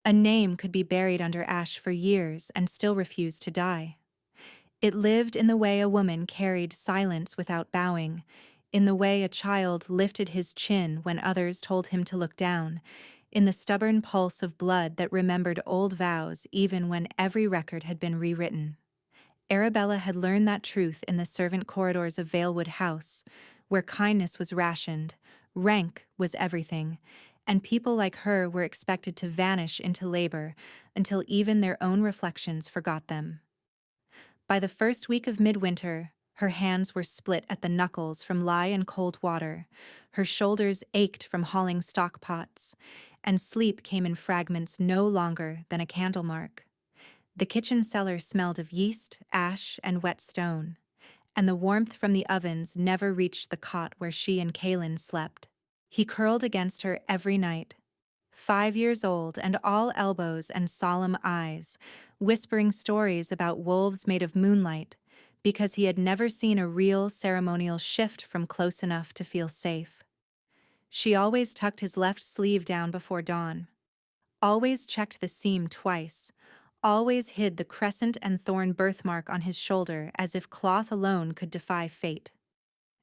A name could be buried under ash for years and still refuse to die. It lived in the way a woman carried silence without bowing, in the way a child lifted his chin when others told him to look down, in the stubborn pulse of blood that remembered old vows even when every record had been rewritten. Arabella had learned that truth in the servant corridors of Valewood House, where kindness was rationed, rank was everything, and people like her were expected to vanish into labor until even their own reflections forgot them. By the first week of midwinter, her hands were split at the knuckles from lye and cold water, her shoulders ached from hauling stock pots, and sleep came in fragments no longer than a candle mark. The kitchen cellar smelled of yeast, ash, and wet stone, and the warmth from the ovens never reached the cot where she and Kaelin slept. He curled against her every night, 5 years old and all elbows and solemn eyes, whispering stories about wolves made of moonlight, because he had never seen a real ceremonial shift from close enough to feel safe. She always tucked his left sleeve down before dawn, always checked the seam twice, always hid the crescent and thorn birthmark on his shoulder as if cloth alone could defy fate.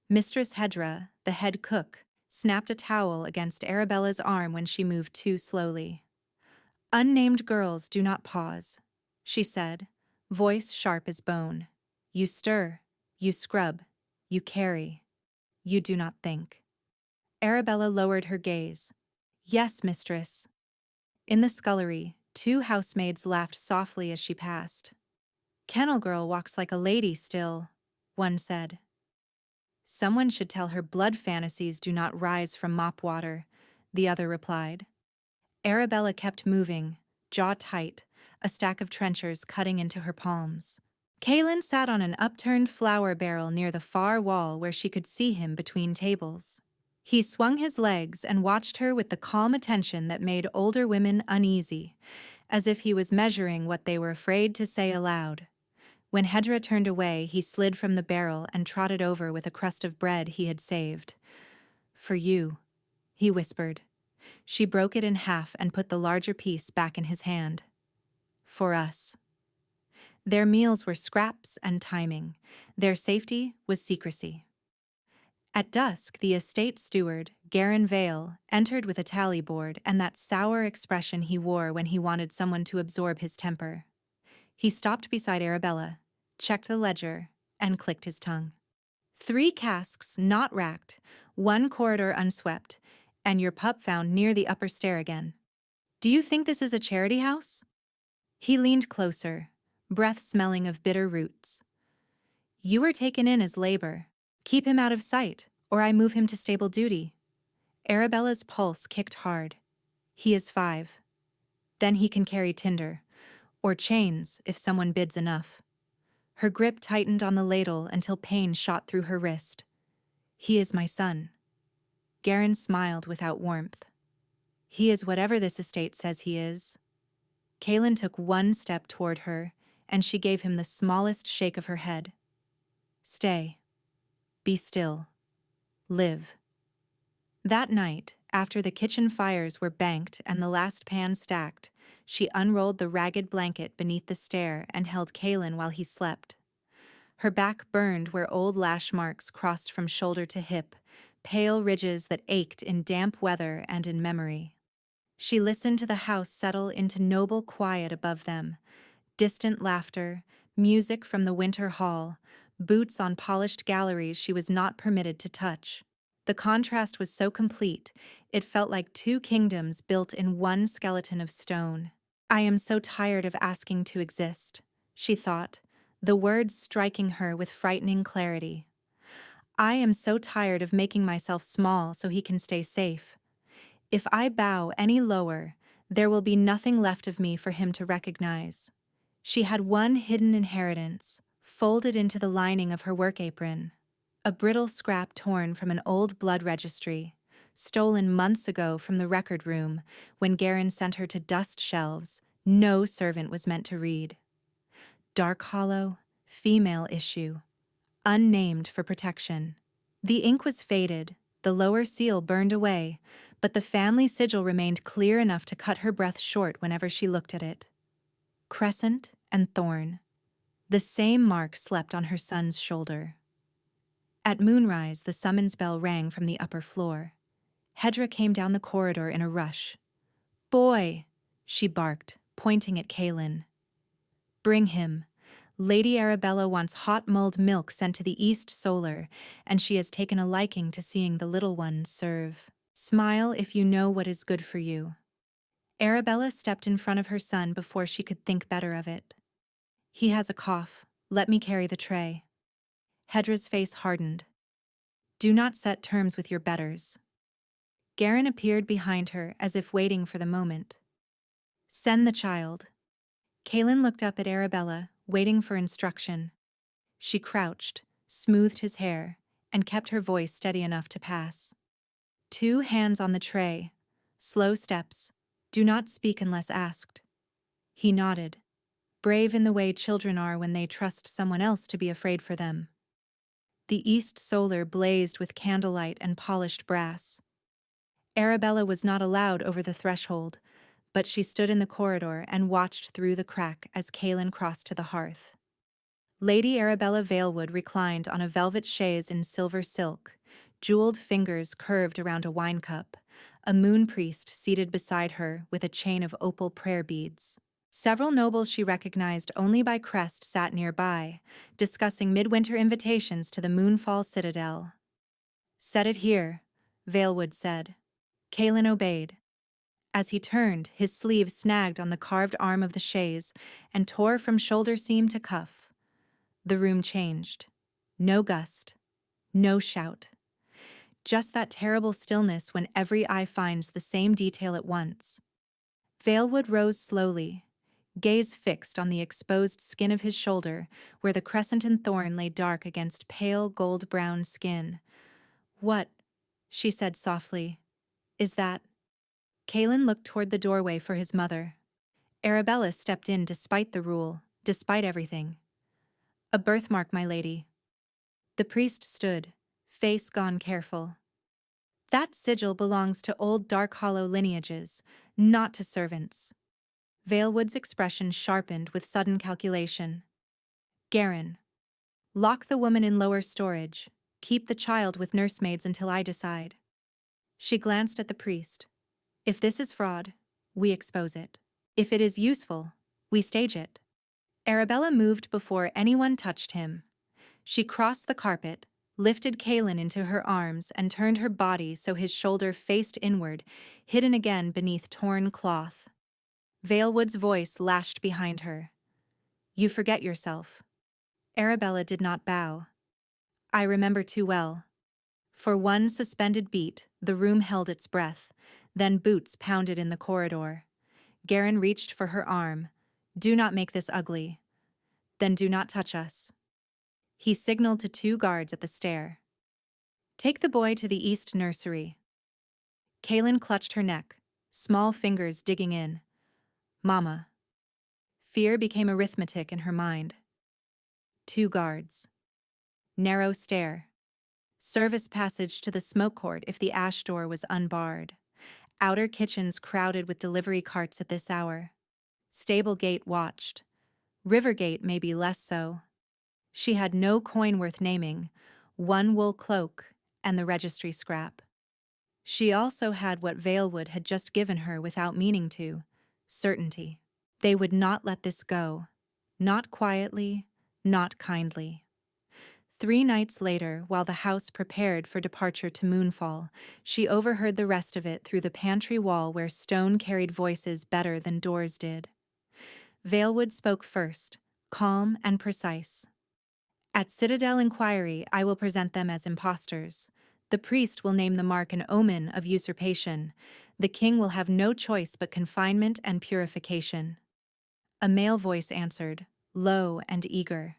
Mistress Hedra, the head cook, snapped a towel against Arabella's arm when she moved too slowly. "Unnamed girls do not pause," she said, voice sharp as bone. "You stir, you scrub, you carry. You do not think." Arabella lowered her gaze. "Yes, mistress." In the scullery, two housemaids laughed softly as she passed. "Kennel girl walks like a lady still," one said. "Someone should tell her blood fantasies do not rise from mop water," the other replied. Arabella kept moving, jaw tight, a stack of trenchers cutting into her palms. Kaelin sat on an upturned flour barrel near the far wall where she could see him between tables. He swung his legs and watched her with the calm attention that made older women uneasy, as if he was measuring what they were afraid to say aloud. When Hedra turned away, he slid from the barrel and trotted over with a crust of bread he had saved. "For you," he whispered. She broke it in half and put the larger piece back in his hand. "For us." Their meals were scraps and timing. Their safety was secrecy. At dusk, the estate steward, Garin Vale, entered with a tally board and that sour expression he wore when he wanted someone to absorb his temper. He stopped beside Arabella, checked the ledger, and clicked his tongue. 3 casks not racked, 1 corridor unswept, and your pup found near the upper stair again. Do you think this is a charity house? He leaned closer, breath smelling of bitter roots. You were taken in as labor. Keep him out of sight, or I move him to stable duty. Arabella's pulse kicked hard. He is 5. Then he can carry tinder, or chains if someone bids enough. Her grip tightened on the ladle until pain shot through her wrist. He is my son. Garin smiled without warmth. He is whatever this estate says he is. Kaelin took 1 step toward her, and she gave him the smallest shake of her head. Stay. Be still. Live. That night, after the kitchen fires were banked and the last pan stacked, she unrolled the ragged blanket beneath the stair and held Kaelin while he slept. Her back burned where old lash marks crossed from shoulder to hip, pale ridges that ached in damp weather and in memory. She listened to the house settle into noble quiet above them, distant laughter, music from the winter hall, boots on polished galleries she was not permitted to touch. The contrast was so complete, it felt like 2 kingdoms built in one skeleton of stone. I am so tired of asking to exist, she thought, the words striking her with frightening clarity. I am so tired of making myself small so he can stay safe. If I bow any lower, there will be nothing left of me for him to recognize. She had one hidden inheritance, folded into the lining of her work apron. A brittle scrap torn from an old blood registry, stolen months ago from the record room when Garin sent her to dust shelves no servant was meant to read. Dark Hollow, female issue, unnamed for protection. The ink was faded, The lower seal burned away, but the family sigil remained clear enough to cut her breath short whenever she looked at it. Crescent and thorn. The same mark slept on her son's shoulder. At moonrise, the summons bell rang from the upper floor. Hedra came down the corridor in a rush. "Boy!" she barked, pointing at Kaelin. "Bring him. Lady Arabella wants hot mulled milk sent to the East Solar, and she has taken a liking to seeing the little one serve. Smile if you know what is good for you." Arabella stepped in front of her son before she could think better of it. "He has a cough. Let me carry the tray." Hedra's face hardened. "Do not set terms with your betters." Garen appeared behind her as if waiting for the moment. "Send the child." Kaelin looked up at Arabella, waiting for instruction. She crouched, smoothed his hair, and kept her voice steady enough to pass. "2 hands on the tray. Slow steps. Do not speak unless asked." He nodded, brave in the way children are when they trust someone else to be afraid for them. The East Solar blazed with candlelight and polished brass. Arabella was not allowed over the threshold, but she stood in the corridor and watched through the crack as Kaelin crossed to the hearth. Lady Arabella Valewood reclined on a velvet chaise in silver silk, jeweled fingers curved around a wine cup, a moon priest seated beside her with a chain of opal prayer beads. Several nobles she recognized only by crest sat nearby, discussing midwinter invitations to the Moonfall Citadel. "Set it here," Valewood said. Kaelin obeyed. As he turned, his sleeve snagged on the carved arm of the chaise and tore from shoulder seam to cuff. The room changed. No gust. No shout. Just that terrible stillness when every eye finds the same detail at once. Valewood rose slowly, gaze fixed on the exposed skin of his shoulder where the crescent and thorn lay dark against pale gold-brown skin. "What," she said softly, "is that?" Kaelin looked toward the doorway for his mother. Arabella stepped in despite the rule, despite everything. "A birthmark, my lady." The priest stood, face gone careful. "That sigil belongs to old Dark Hollow lineages, not to servants." Valewood's expression sharpened with sudden calculation. "Garen, lock the woman in lower storage. Keep the child with nursemaids until I decide." She glanced at the priest. "If this is fraud, we expose it. If it is useful, we stage it." Arabella moved before anyone touched him. She crossed the carpet, lifted Kaelin into her arms, and turned her body so his shoulder faced inward, hidden again beneath torn cloth. Valewood's voice lashed behind her. "You forget yourself." Arabella did not bow. "I remember too well." For one suspended beat, the room held its breath, then boots pounded in the corridor. Garen reached for her arm. "Do not make this ugly." "Then do not touch us." He signaled to 2 guards at the stair. "Take the boy to the east nursery." Kaelin clutched her neck, small fingers digging in. "Mama." Fear became arithmetic in her mind. 2 guards. Narrow stair. Service passage to the smoke court if the ash door was unbarred. Outer kitchens crowded with delivery carts at this hour. Stable gate watched. River gate maybe less so. She had no coin worth naming, 1 wool cloak, and the registry scrap. She also had what Valewood had just given her without meaning to, certainty. They would not let this go. Not quietly, not kindly. 3 nights later, while the house prepared for departure to Moonfall, she overheard the rest of it through the pantry wall where stone carried voices better than doors did. Valewood spoke first, calm and precise. "At Citadel Inquiry, I will present them as impostors. The priest will name the mark an omen of usurpation. The king will have no choice but confinement and purification." A male voice answered, low and eager.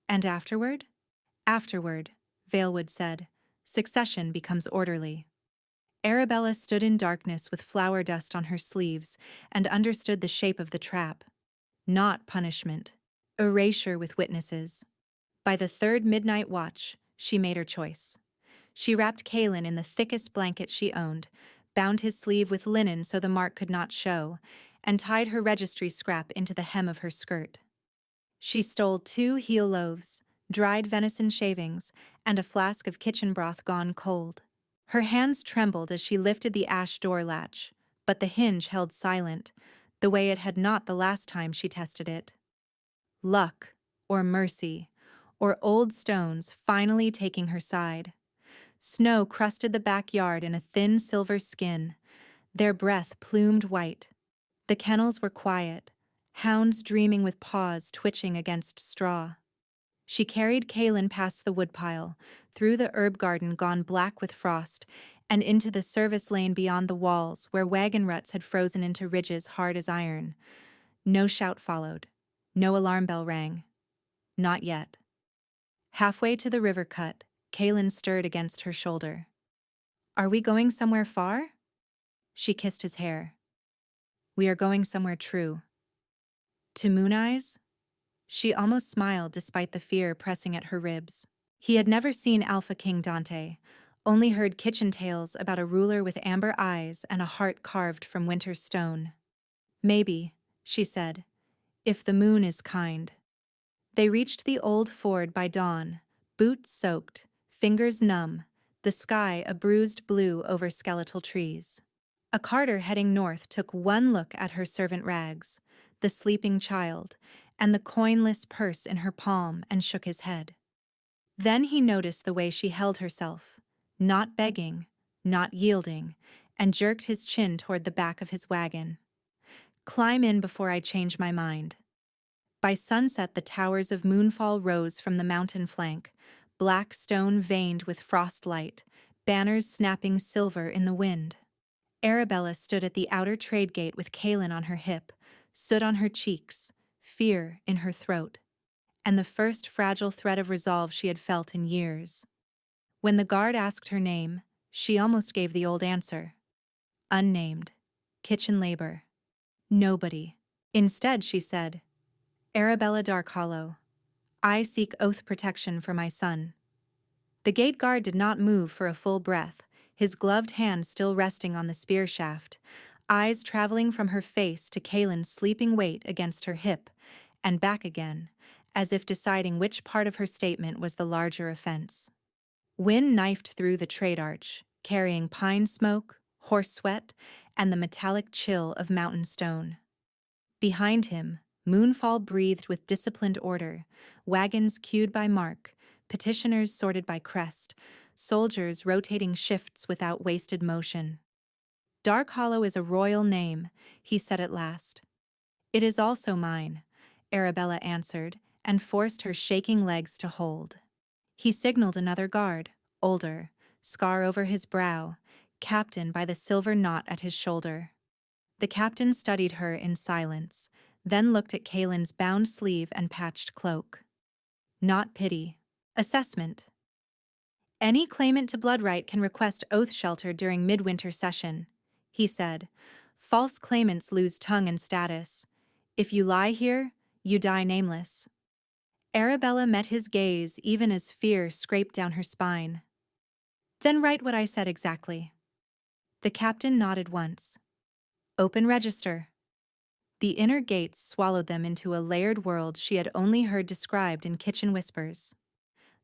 "And afterward?" "Afterward," Valewood said, "succession becomes orderly." Arabella stood in darkness with flour dust on her sleeves and understood the shape of the trap. Not punishment. Erasure with witnesses. By the 3rd midnight watch, she made her choice. She wrapped Kalen in the thickest blanket she owned, bound his sleeve with linen so the mark could not show, and tied her registry scrap into the hem of her skirt. She stole 2 heel loaves, dried venison shavings, and a flask of kitchen broth gone cold. Her hands trembled as she lifted the ash door latch, but the hinge held silent, the way it had not the last time she tested it. Luck, or mercy, or old stones finally taking her side. Snow crusted the backyard in a thin silver skin, their breath plumed white. The kennels were quiet, hounds dreaming with paws twitching against straw. She carried Kalen past the woodpile, through the herb garden gone black with frost, and into the service lane beyond the walls where wagon ruts had frozen into ridges hard as iron. No shout followed. No alarm bell rang. Not yet. Halfway to the river cut, Kalen stirred against her shoulder. "Are we going somewhere far?" She kissed his hair. "We are going somewhere true." To Moon Eyes? She almost smiled despite the fear pressing at her ribs. He had never seen Alpha King Dante, only heard kitchen tales about a ruler with amber eyes and a heart carved from winter's stone. "Maybe," she said, "if the moon is kind." They reached the old ford by dawn, boots soaked, fingers numb, the sky a bruised blue over skeletal trees. A carter heading north took one look at her servant Rags, the sleeping child, and the coinless purse in her palm, and shook his head. Then he noticed the way she held herself, not begging, not yielding, and jerked his chin toward the back of his wagon. "Climb in before I change my mind." By sunset the towers of Moonfall rose from the mountain flank, black stone veined with frost light, banners snapping silver in the wind. Arabella stood at the outer trade gate with Kalen on her hip, soot on her cheeks, fear in her throat, and the first fragile thread of resolve she had felt in years. When the guard asked her name, she almost gave the old answer. Unnamed. Kitchen labor. Nobody. Instead, she said, "Arabella Darkhollow. I seek oath protection for my son." The gate guard did not move for a full breath, his gloved hand still resting on the spear shaft, eyes traveling from her face to Kalen's sleeping weight against her hip, and back again, as if deciding which part of her statement was the larger offense. Wind knifed through the trade arch, carrying pine smoke, horse sweat, and the metallic chill of mountain stone. Behind him, Moonfall breathed with disciplined order, wagons queued by mark, petitioners sorted by crest, soldiers rotating shifts without wasted motion. "Dark Hollow is a royal name," he said at last. "It is also mine," Arabella answered, and forced her shaking legs to hold. He signaled another guard, older, scar over his brow, captain by the silver knot at his shoulder. The captain studied her in silence, then looked at Kalen's bound sleeve and patched cloak. Not pity. Assessment. "Any claimant to blood right can request oath shelter during midwinter session," he said. "False claimants lose tongue and status. If you lie here, you die nameless." Arabella met his gaze even as fear scraped down her spine. "Then write what I said exactly." The captain nodded once. "Open register." The inner gates swallowed them into a layered world she had only heard described in kitchen whispers.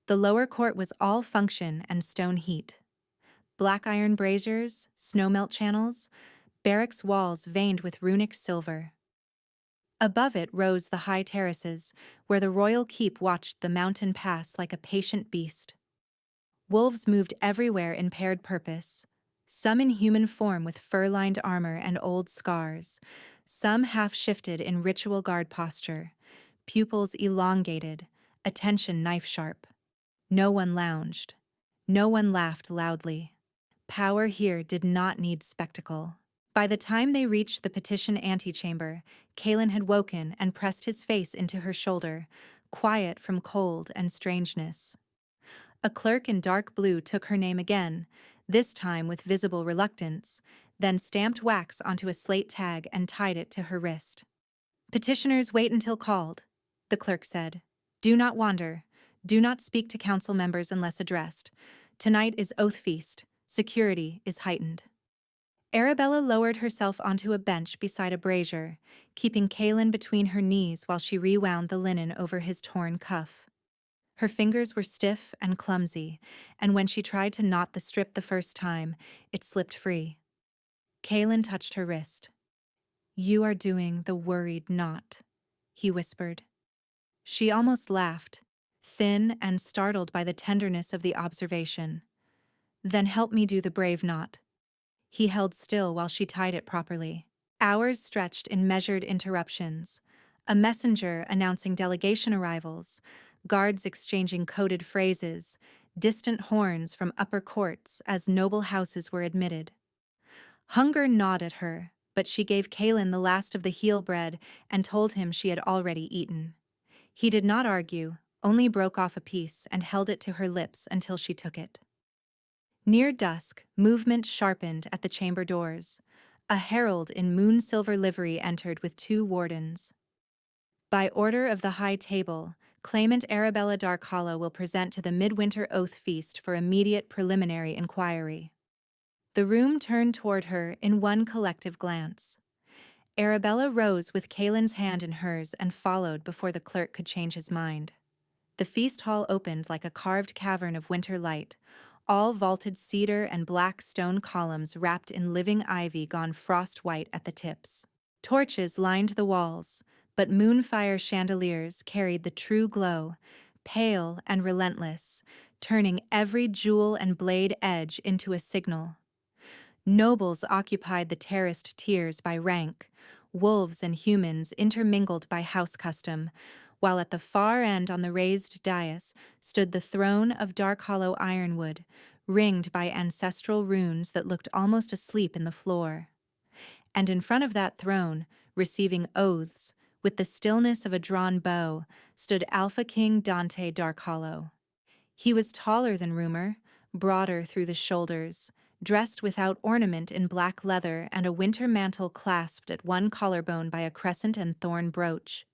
The lower court was all function and stone heat. Black iron braziers, snowmelt channels, barracks walls veined with runic silver. Above it rose the high terraces, where the royal keep watched the mountain pass like a patient beast. Wolves moved everywhere in paired purpose, some in human form with fur-lined armor and old scars, some half-shifted in ritual guard posture, pupils elongated, attention knife-sharp. No one lounged. No one laughed loudly. Power here did not need spectacle. By the time they reached the petition antechamber, Kalen had woken and pressed his face into her shoulder, quiet from cold and strangeness. A clerk in dark blue took her name again, this time with visible reluctance, then stamped wax onto a slate tag and tied it to her wrist. "Petitioners wait until called," the clerk said. "Do not wander. Do not speak to council members unless addressed. Tonight is Oath Feast. Security is heightened. Arabella lowered herself onto a bench beside a brazier, keeping Kaelin between her knees while she rewound the linen over his torn cuff. Her fingers were stiff and clumsy, and when she tried to knot the strip the first time, it slipped free. Kaelin touched her wrist. "You are doing the worried knot," he whispered. She almost laughed, thin and startled by the tenderness of the observation. "Then help me do the brave knot." He held still while she tied it properly. Hours stretched in measured interruptions. A messenger announcing delegation arrivals, guards exchanging coded phrases, distant horns from upper courts as noble houses were admitted. Hunger gnawed at her, but she gave Kaelin the last of the heel bread and told him she had already eaten. He did not argue, only broke off a piece and held it to her lips until she took it. Near dusk, movement sharpened at the chamber doors. A herald in moon-silver livery entered with 2 wardens. By order of the High Table, claimant Arabella Darkhollow will present to the Midwinter Oath Feast for immediate preliminary inquiry. The room turned toward her in one collective glance. Arabella rose with Kaelin's hand in hers and followed before the clerk could change his mind. The feast hall opened like a carved cavern of winter light, all vaulted cedar and black stone columns wrapped in living ivy gone frost-white at the tips. Torches lined the walls, but moonfire chandeliers carried the true glow, pale and relentless, turning every jewel and blade edge into a signal. Nobles occupied the terraced tiers by rank, wolves and humans intermingled by house custom, while at the far end on the raised dais stood the throne of Darkhollow ironwood, ringed by ancestral runes that looked almost asleep in the floor. And in front of that throne, receiving oaths, with the stillness of a drawn bow, stood Alpha King Dante Darkhollow. He was taller than rumor, broader through the shoulders, dressed without ornament in black leather and a winter mantle clasped at one collarbone by a crescent and thorn brooch.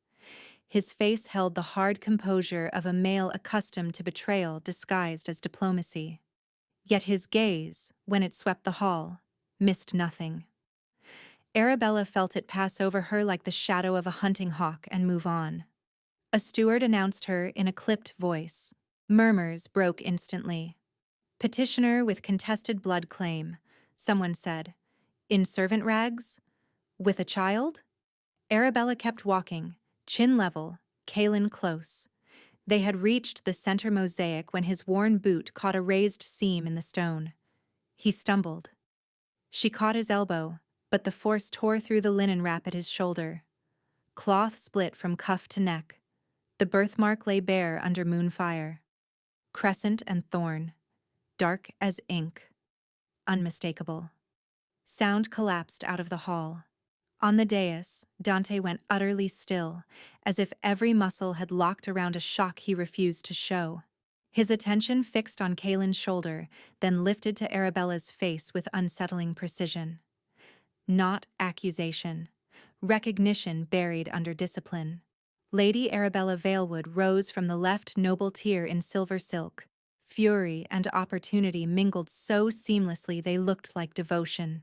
His face held the hard composure of a male accustomed to betrayal disguised as diplomacy. Yet his gaze, when it swept the hall, missed nothing. Arabella felt it pass over her like the shadow of a hunting hawk and move on. A steward announced her in a clipped voice. Murmurs broke instantly. "Petitioner with contested blood claim," someone said. "In servant rags? With a child?" Arabella kept walking, chin level, Kaelin close. They had reached the center mosaic when his worn boot caught a raised seam in the stone. He stumbled. She caught his elbow, but the force tore through the linen wrap at his shoulder. Cloth split from cuff to neck. The birthmark lay bare under moonfire. Crescent and thorn, dark as ink. Unmistakable. Sound collapsed out of the hall. On the dais, Dante went utterly still, as if every muscle had locked around a shock he refused to show. His attention fixed on Kaelin's shoulder, then lifted to Arabella's face with unsettling precision. Not accusation. Recognition buried under discipline. Lady Arabella Valewood rose from the left noble tier in silver silk. Fury and opportunity mingled so seamlessly they looked like devotion.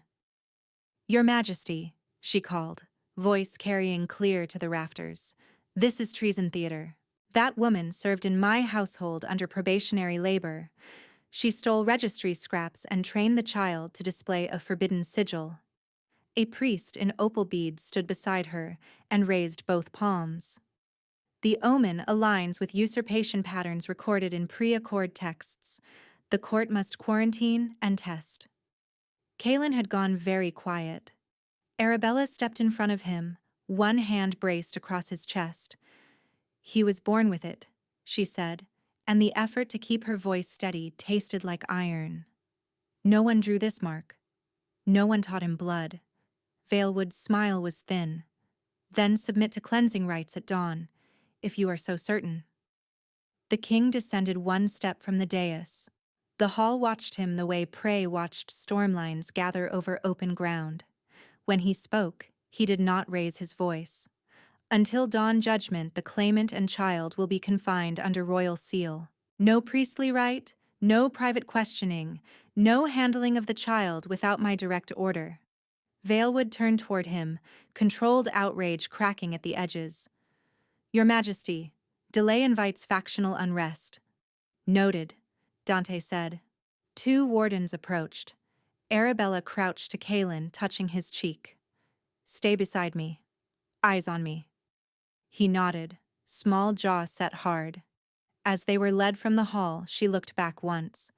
"Your Majesty," she called, voice carrying clear to the rafters. "This is treason theater. That woman served in my household under probationary labor. She stole registry scraps and trained the child to display a forbidden sigil." A priest in opal beads stood beside her and raised both palms. The omen aligns with usurpation patterns recorded in pre-accord texts. The court must quarantine and test. Kaelin had gone very quiet. Arabella stepped in front of him, one hand braced across his chest. "He was born with it," she said, and the effort to keep her voice steady tasted like iron. "No one drew this mark. No one taught him blood." Valewood's smile was thin. "Then submit to cleansing rites at dawn, if you are so certain." The king descended one step from the dais. The hall watched him the way prey watched stormlines gather over open ground. When he spoke, he did not raise his voice. "Until dawn judgment, the claimant and child will be confined under royal seal. No priestly rite, No private questioning, no handling of the child without my direct order. Valewood turned toward him, controlled outrage cracking at the edges. Your Majesty, delay invites factional unrest. Noted, Dante said. Two wardens approached. Arabella crouched to Kalen, touching his cheek. Stay beside me. Eyes on me. He nodded, small jaw set hard. As they were led from the hall, she looked back once.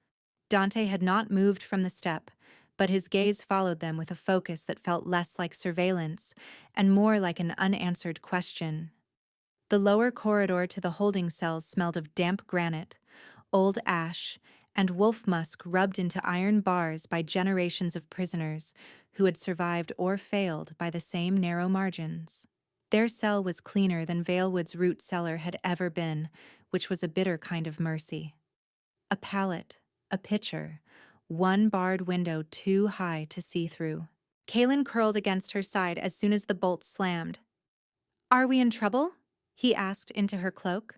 Dante had not moved from the step, but his gaze followed them with a focus that felt less like surveillance and more like an unanswered question. The lower corridor to the holding cells smelled of damp granite, old ash, and wolf musk rubbed into iron bars by generations of prisoners who had survived or failed by the same narrow margins. Their cell was cleaner than Valewood's root cellar had ever been, which was a bitter kind of mercy. A pallet, a pitcher, one barred window too high to see through. Kalen curled against her side as soon as the bolt slammed. Are we in trouble? He asked into her cloak.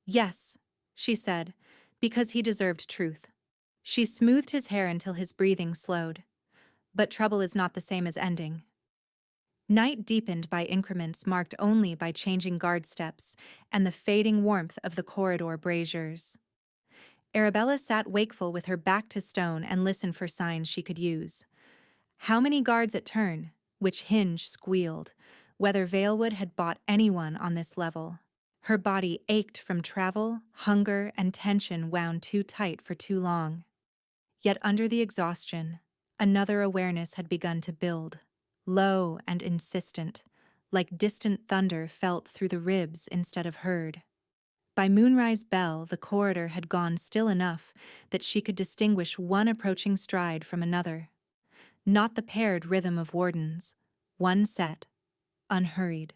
Yes, she said, because he deserved truth. She smoothed his hair until his breathing slowed. But trouble is not the same as ending. Night deepened by increments marked only by changing guard steps and the fading warmth of the corridor braziers. Arabella sat wakeful with her back to stone and listened for signs she could use. How many guards at turn? Which hinge squealed? Whether Valewood had bought anyone on this level. Her body ached from travel, hunger, and tension wound too tight for too long. Yet under the exhaustion, another awareness had begun to build, low and insistent, like distant thunder felt through the ribs instead of heard. By moonrise bell, the corridor had gone still enough that she could distinguish one approaching stride from another. Not the paired rhythm of wardens, one set, unhurried,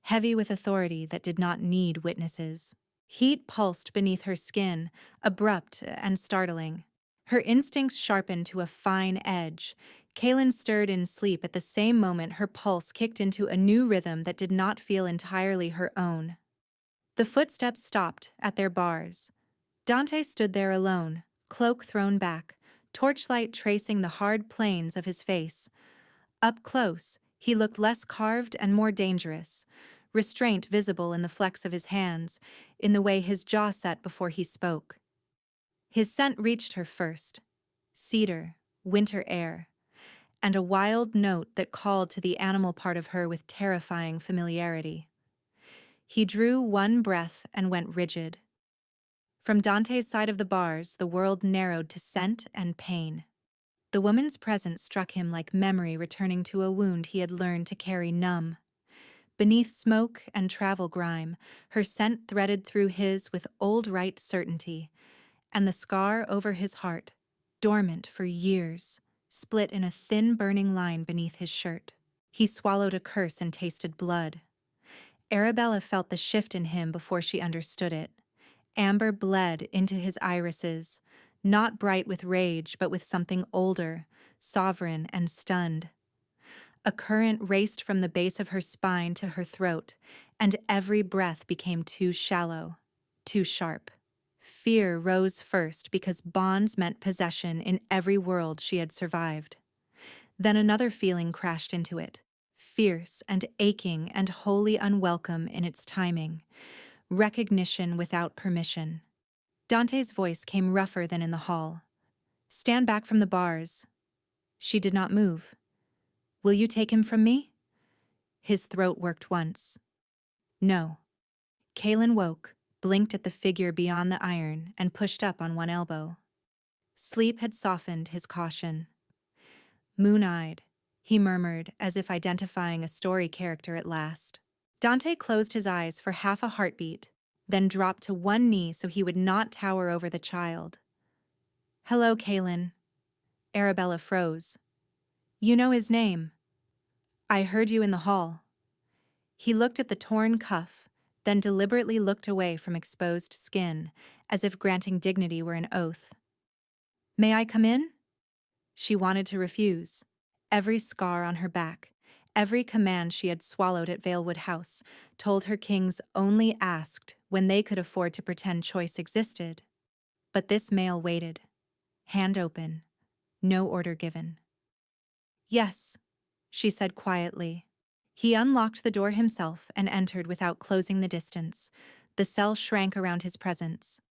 heavy with authority that did not need witnesses. Heat pulsed beneath her skin, abrupt and startling. Her instincts sharpened to a fine edge. Kalen stirred in sleep at the same moment her pulse kicked into a new rhythm that did not feel entirely her own. The footsteps stopped at their bars. Dante stood there alone, cloak thrown back, torchlight tracing the hard planes of his face. Up close, he looked less carved and more dangerous, restraint visible in the flex of his hands, in the way his jaw set before he spoke. His scent reached her first, cedar, winter air, and a wild note that called to the animal part of her with terrifying familiarity. He drew one breath and went rigid. From Dante's side of the bars, the world narrowed to scent and pain. The woman's presence struck him like memory returning to a wound he had learned to carry numb. Beneath smoke and travel grime, her scent threaded through his with old right certainty, and the scar over his heart, dormant for years, split in a thin burning line beneath his shirt. He swallowed a curse and tasted blood. Arabella felt the shift in him before she understood it. Amber bled into his irises, not bright with rage but with something older, sovereign and stunned. A current raced from the base of her spine to her throat, and every breath became too shallow, too sharp. Fear rose first because bonds meant possession in every world she had survived. Then another feeling crashed into it, fierce and aching and wholly unwelcome in its timing, recognition without permission. Dante's voice came rougher than in the hall. Stand back from the bars. She did not move. Will you take him from me? His throat worked once. No. Kalen woke, blinked at the figure beyond the iron, and pushed up on one elbow. Sleep had softened his caution. Moon-eyed, he murmured, as if identifying a story character at last. Dante closed his eyes for half a heartbeat, then dropped to one knee so he would not tower over the child. Hello, Kalen. Arabella froze. You know his name. I heard you in the hall. He looked at the torn cuff, then deliberately looked away from exposed skin, as if granting dignity were an oath. May I come in? She wanted to refuse. Every scar on her back, every command she had swallowed at Valewood House, told her kings only asked when they could afford to pretend choice existed. But this male waited, hand open, no order given. Yes, she said quietly. He unlocked the door himself and entered without closing the distance. The cell shrank around his presence.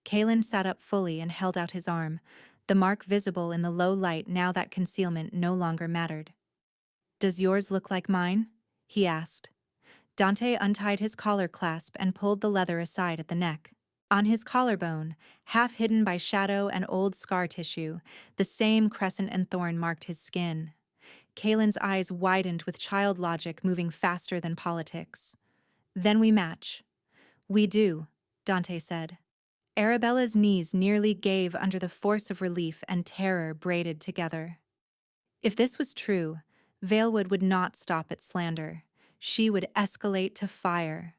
Kalen sat up fully and held out his arm, the mark visible in the low light now that concealment no longer mattered. Does yours look like mine? He asked. Dante untied his collar clasp and pulled the leather aside at the neck. On his collarbone, half hidden by shadow and old scar tissue, the same crescent and thorn marked his skin. Kalen's eyes widened with child logic moving faster than politics. Then we match. We do, Dante said. Arabella's knees nearly gave under the force of relief and terror braided together. If this was true, Valewood would not stop at slander. She would escalate to fire.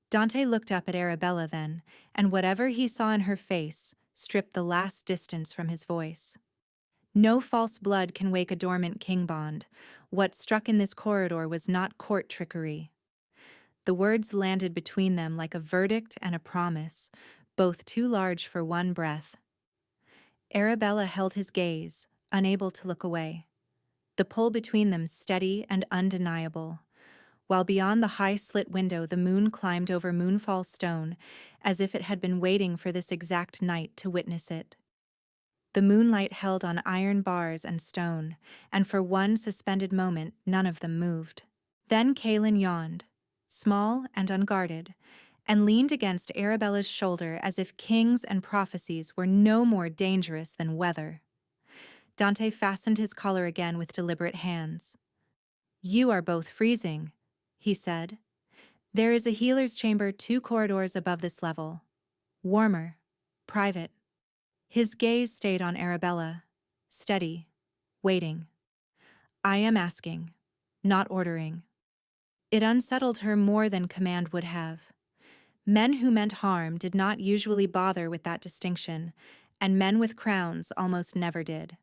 Dante looked up at Arabella then, and whatever he saw in her face stripped the last distance from his voice. No false blood can wake a dormant king bond. What struck in this corridor was not court trickery. The words landed between them like a verdict and a promise, both too large for one breath. Arabella held his gaze, unable to look away. The pull between them steady and undeniable. While beyond the high-slit window the moon climbed over Moonfall Stone, as if it had been waiting for this exact night to witness it. The moonlight held on iron bars and stone, and for one suspended moment none of them moved. Then Kalen yawned, small and unguarded, and leaned against Arabella's shoulder as if kings and prophecies were no more dangerous than weather. Dante fastened his collar again with deliberate hands. You are both freezing, he said. There is a healer's chamber 2 corridors above this level. Warmer, private. His gaze stayed on Arabella, steady, waiting. I am asking, not ordering. It unsettled her more than command would have. Men who meant harm did not usually bother with that distinction, and men with crowns almost never did.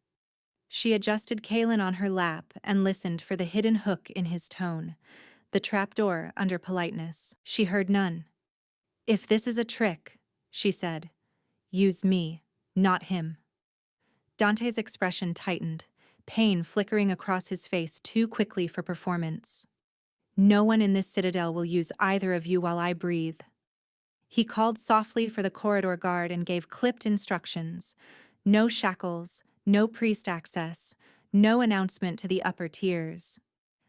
She adjusted Kalen on her lap and listened for the hidden hook in his tone, the trapdoor under politeness. She heard none. If this is a trick, she said, use me, not him. Dante's expression tightened, pain flickering across his face too quickly for performance. No one in this citadel will use either of you while I breathe. He called softly for the corridor guard and gave clipped instructions. No shackles, no priest access, no announcement to the upper tiers.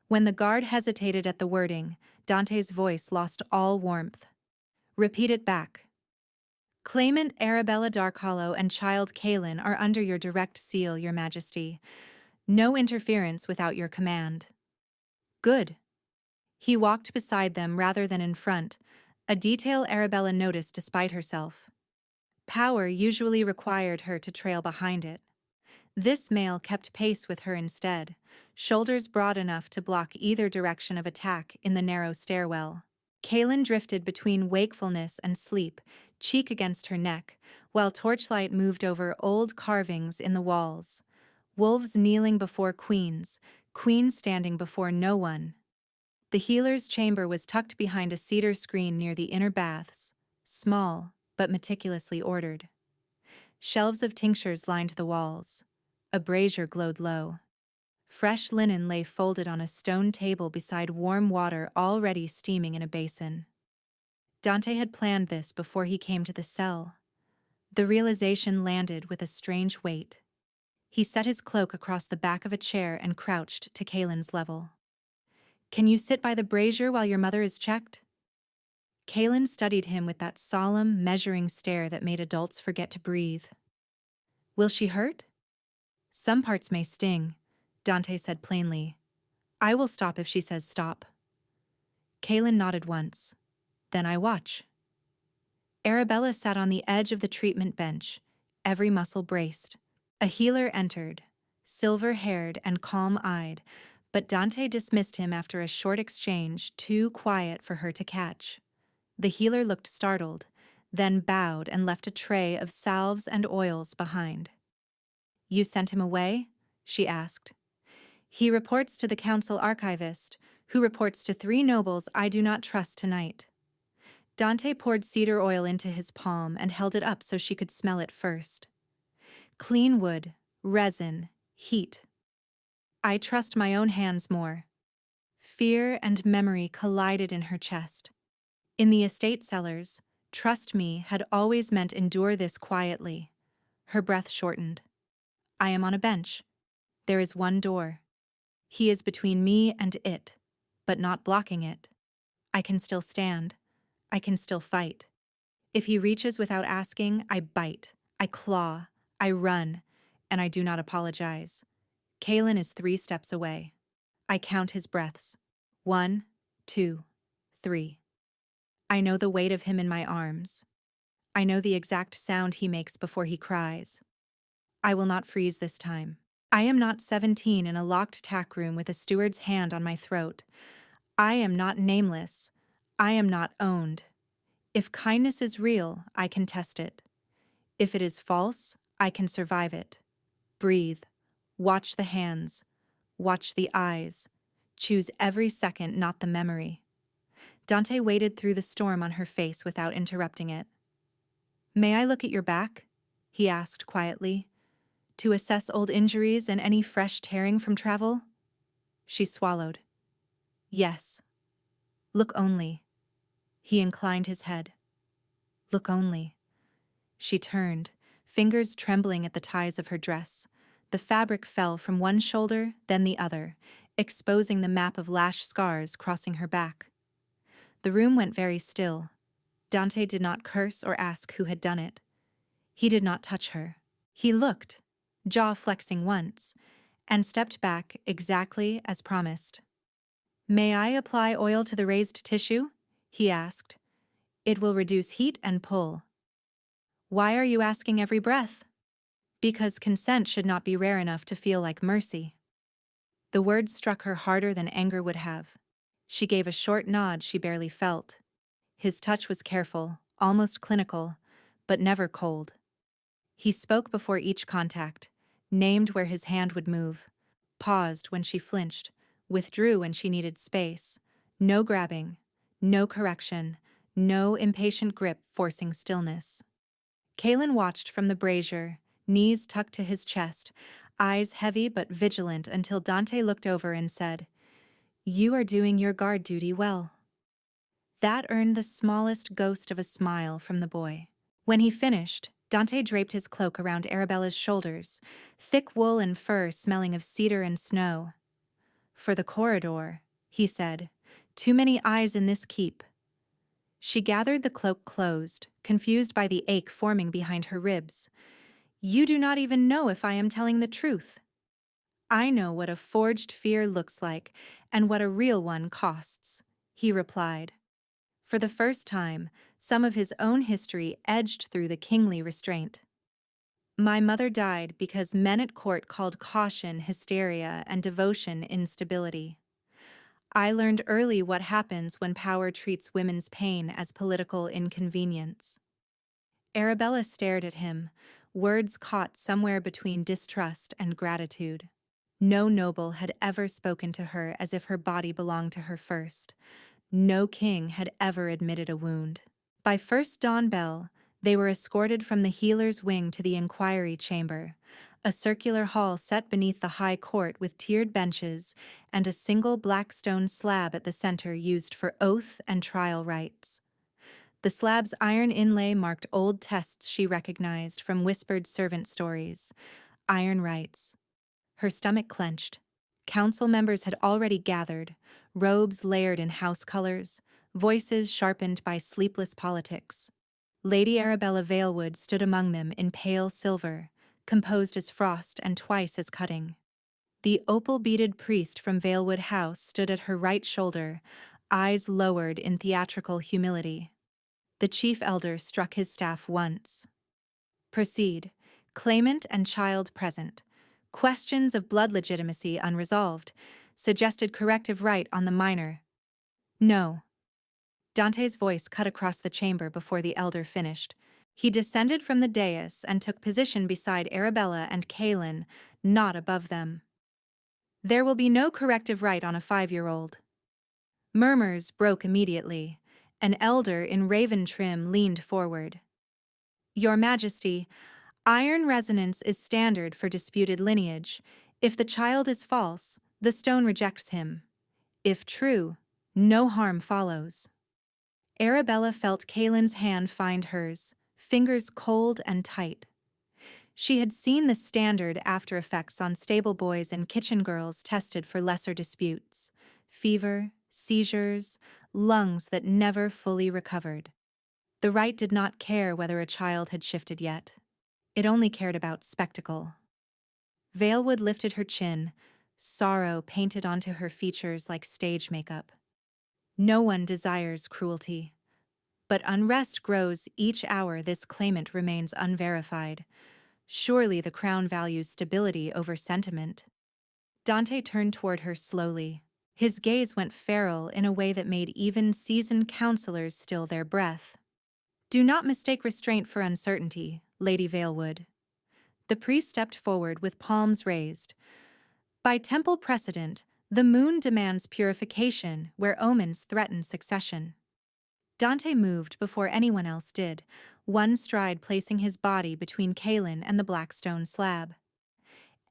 When the guard hesitated at the wording, Dante's voice lost all warmth. Repeat it back. Claimant Arabella Darkhollow and child Kalen are under your direct seal, Your Majesty. No interference without your command. Good. He walked beside them rather than in front, a detail Arabella noticed despite herself. Power usually required her to trail behind it. This male kept pace with her instead, shoulders broad enough to block either direction of attack in the narrow stairwell. Kalen drifted between wakefulness and sleep, cheek against her neck, while torchlight moved over old carvings in the walls. Wolves kneeling before queens, queens standing before no one. The healer's chamber was tucked behind a cedar screen near the inner baths, small but meticulously ordered. Shelves of tinctures lined the walls. A brazier glowed low. Fresh linen lay folded on a stone table beside warm water already steaming in a basin. Dante had planned this before he came to the cell. The realization landed with a strange weight. He set his cloak across the back of a chair and crouched to Kalen's level. Can you sit by the brazier while your mother is checked? Kalen studied him with that solemn, measuring stare that made adults forget to breathe. Will she hurt? Some parts may sting, Dante said plainly. I will stop if she says stop. Kalen nodded once. Then I watch. Arabella sat on the edge of the treatment bench, every muscle braced. A healer entered, silver-haired and calm-eyed, but Dante dismissed him after a short exchange too quiet for her to catch. The healer looked startled, then bowed and left a tray of salves and oils behind. You sent him away? She asked. He reports to the council archivist, who reports to 3 nobles I do not trust tonight. Dante poured cedar oil into his palm and held it up so she could smell it first. Clean wood, resin, heat. I trust my own hands more. Fear and memory collided in her chest. In the estate cellars, trust me had always meant endure this quietly. Her breath shortened. I am on a bench. There is one door. He is between me and it, but not blocking it. I can still stand. I can still fight. If he reaches without asking, I bite, I claw, I run, and I do not apologize. Kalen is 3 steps away. I count his breaths. 1, 2, 3. I know the weight of him in my arms. I know the exact sound he makes before he cries. I will not freeze this time. I am not 17 in a locked tack room with a steward's hand on my throat. I am not nameless. I am not owned. If kindness is real, I can test it. If it is false, I can survive it. Breathe. Watch the hands. Watch the eyes. Choose every second, not the memory. Dante waded through the storm on her face without interrupting it. May I look at your back? He asked quietly. To assess old injuries and any fresh tearing from travel? She swallowed. Yes. Look only. He inclined his head. Look only. She turned, fingers trembling at the ties of her dress. The fabric fell from one shoulder, then the other, exposing the map of lash scars crossing her back. The room went very still. Dante did not curse or ask who had done it. He did not touch her. He looked, jaw flexing once, and stepped back exactly as promised. May I apply oil to the raised tissue? He asked. It will reduce heat and pull. Why are you asking every breath? Because consent should not be rare enough to feel like mercy. The words struck her harder than anger would have. She gave a short nod she barely felt. His touch was careful, almost clinical, but never cold. He spoke before each contact, named where his hand would move, paused when she flinched, withdrew when she needed space. No grabbing, no correction, no impatient grip forcing stillness. Kalen watched from the brazier, knees tucked to his chest, eyes heavy but vigilant until Dante looked over and said, "You are doing your guard duty well." That earned the smallest ghost of a smile from the boy. When he finished, Dante draped his cloak around Arabella's shoulders, thick wool and fur smelling of cedar and snow. "For the corridor," he said, "too many eyes in this keep." She gathered the cloak closed, confused by the ache forming behind her ribs. "You do not even know if I am telling the truth." "I know what a forged fear looks like and what a real one costs," he replied. For the first time, some of his own history edged through the kingly restraint. "My mother died because men at court called caution hysteria and devotion instability. I learned early what happens when power treats women's pain as political inconvenience." Arabella stared at him, words caught somewhere between distrust and gratitude. No noble had ever spoken to her as if her body belonged to her first. No king had ever admitted a wound. By first dawn bell, they were escorted from the healer's wing to the inquiry chamber, a circular hall set beneath the high court with tiered benches and a single black stone slab at the center used for oath and trial rites. The slab's iron inlay marked old tests she recognized from whispered servant stories. Iron rites. Her stomach clenched. Council members had already gathered, robes layered in house colors, voices sharpened by sleepless politics. Lady Arabella Valewood stood among them in pale silver, composed as frost and twice as cutting. The opal-beaded priest from Valewood House stood at her right shoulder, eyes lowered in theatrical humility. The chief elder struck his staff once. "Proceed. Claimant and child present. Questions of blood legitimacy unresolved. Suggested corrective rite on the minor." "No." Dante's voice cut across the chamber before the elder finished. He descended from the dais and took position beside Arabella and Kalen, not above them. "There will be no corrective rite on a 5-year-old." Murmurs broke immediately, An elder in raven trim leaned forward. Your Majesty, iron resonance is standard for disputed lineage. If the child is false, the stone rejects him. If true, no harm follows. Arabella felt Kaylin's hand find hers, fingers cold and tight. She had seen the standard after effects on stable boys and kitchen girls tested for lesser disputes: fever, seizures, lungs that never fully recovered. The rite did not care whether a child had shifted yet. It only cared about spectacle. Valewood lifted her chin, sorrow painted onto her features like stage makeup. No one desires cruelty. But unrest grows each hour this claimant remains unverified. Surely the crown values stability over sentiment. Dante turned toward her slowly. His gaze went feral in a way that made even seasoned counselors still their breath. Do not mistake restraint for uncertainty, Lady Valewood. The priest stepped forward with palms raised. By temple precedent, the moon demands purification where omens threaten succession. Dante moved before anyone else did, one stride placing his body between Kaylin and the black stone slab.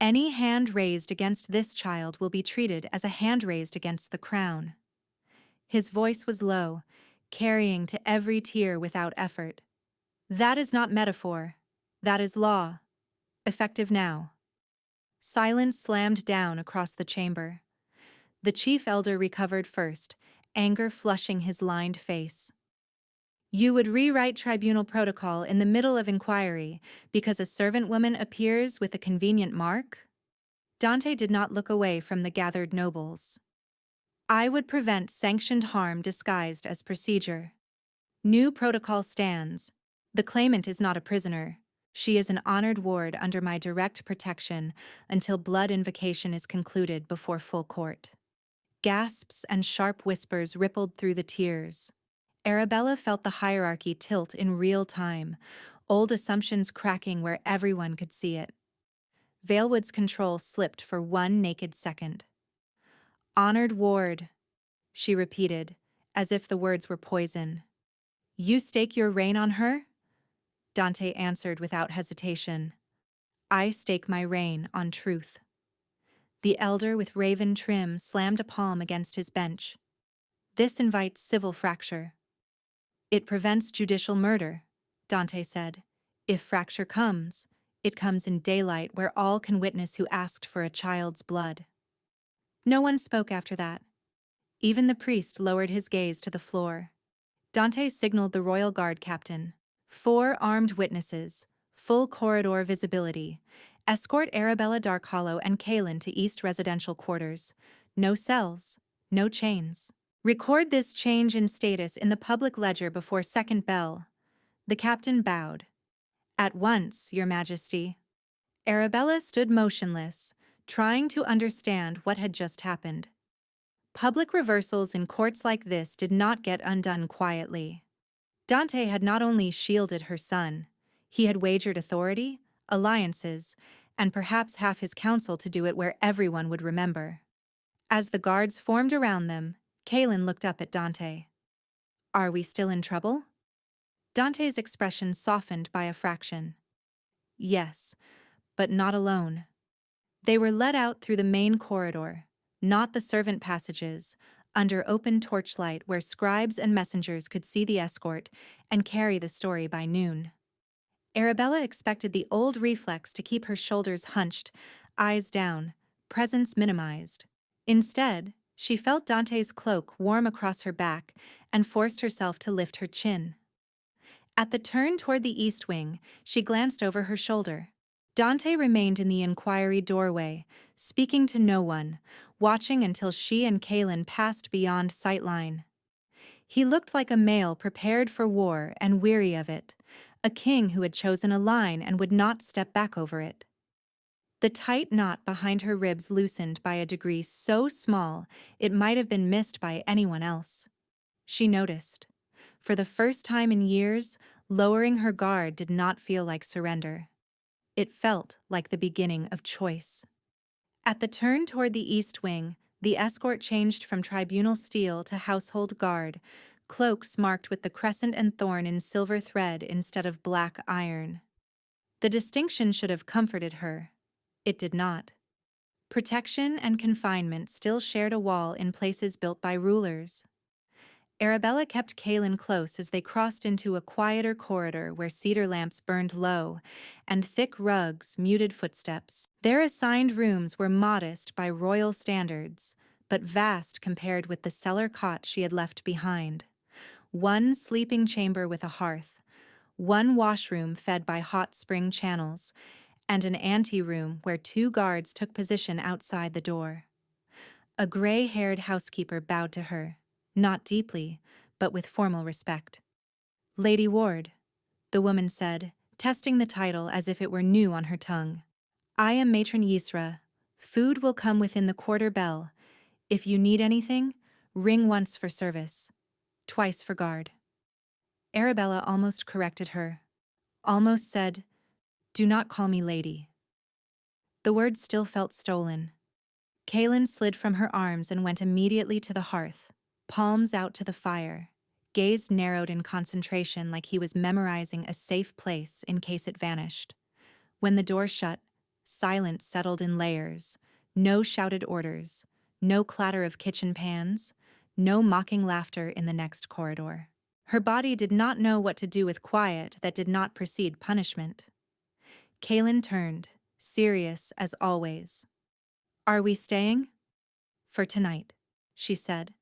Any hand raised against this child will be treated as a hand raised against the crown. His voice was low, carrying to every tear without effort. That is not metaphor. That is law. Effective now. Silence slammed down across the chamber. The chief elder recovered first, anger flushing his lined face. You would rewrite tribunal protocol in the middle of inquiry because a servant woman appears with a convenient mark? Dante did not look away from the gathered nobles. I would prevent sanctioned harm disguised as procedure. New protocol stands. The claimant is not a prisoner. She is an honored ward under my direct protection until blood invocation is concluded before full court. Gasps and sharp whispers rippled through the tiers. Arabella felt the hierarchy tilt in real time, old assumptions cracking where everyone could see it. Valewood's control slipped for one naked second. Honored ward, she repeated, as if the words were poison. You stake your reign on her? Dante answered without hesitation. I stake my reign on truth. The elder with raven trim slammed a palm against his bench. This invites civil fracture. It prevents judicial murder, Dante said. If fracture comes, it comes in daylight where all can witness who asked for a child's blood. No one spoke after that. Even the priest lowered his gaze to the floor. Dante signaled the royal guard captain. 4 armed witnesses, full corridor visibility. Escort Arabella Darkhollow and Kaylin to East residential quarters. No cells, no chains. Record this change in status in the public ledger before second bell. The captain bowed. At once, Your Majesty. Arabella stood motionless, trying to understand what had just happened. Public reversals in courts like this did not get undone quietly. Dante had not only shielded her son, he had wagered authority, alliances, and perhaps half his council to do it where everyone would remember. As the guards formed around them, Kaylin looked up at Dante. Are we still in trouble? Dante's expression softened by a fraction. Yes, but not alone. They were led out through the main corridor, not the servant passages, under open torchlight where scribes and messengers could see the escort and carry the story by noon. Arabella expected the old reflex to keep her shoulders hunched, eyes down, presence minimized. Instead, she felt Dante's cloak warm across her back and forced herself to lift her chin. At the turn toward the east wing, she glanced over her shoulder. Dante remained in the inquiry doorway, speaking to no one, watching until she and Kaylin passed beyond sightline. He looked like a male prepared for war and weary of it, a king who had chosen a line and would not step back over it. The tight knot behind her ribs loosened by a degree so small it might have been missed by anyone else. She noticed. For the first time in years, lowering her guard did not feel like surrender. It felt like the beginning of choice. At the turn toward the east wing, the escort changed from tribunal steel to household guard, cloaks marked with the crescent and thorn in silver thread instead of black iron. The distinction should have comforted her. It did not. Protection and confinement still shared a wall in places built by rulers. Arabella kept Kaelin close as they crossed into a quieter corridor where cedar lamps burned low, and thick rugs muted footsteps. Their assigned rooms were modest by royal standards, but vast compared with the cellar cot she had left behind. One sleeping chamber with a hearth, one washroom fed by hot spring channels, and an anteroom where 2 guards took position outside the door. A gray-haired housekeeper bowed to her, not deeply, but with formal respect. "Lady Ward," the woman said, testing the title as if it were new on her tongue. "I am Matron Yisra. Food will come within the quarter bell. If you need anything, ring once for service, twice for guard." Arabella almost corrected her, almost said, "Do not call me lady." The word still felt stolen. Kaelin slid from her arms and went immediately to the hearth, palms out to the fire, gaze narrowed in concentration like he was memorizing a safe place in case it vanished. When the door shut, silence settled in layers, no shouted orders, no clatter of kitchen pans, no mocking laughter in the next corridor. Her body did not know what to do with quiet that did not precede punishment. Kaelin turned, serious as always. "Are we staying?" "For tonight," she said.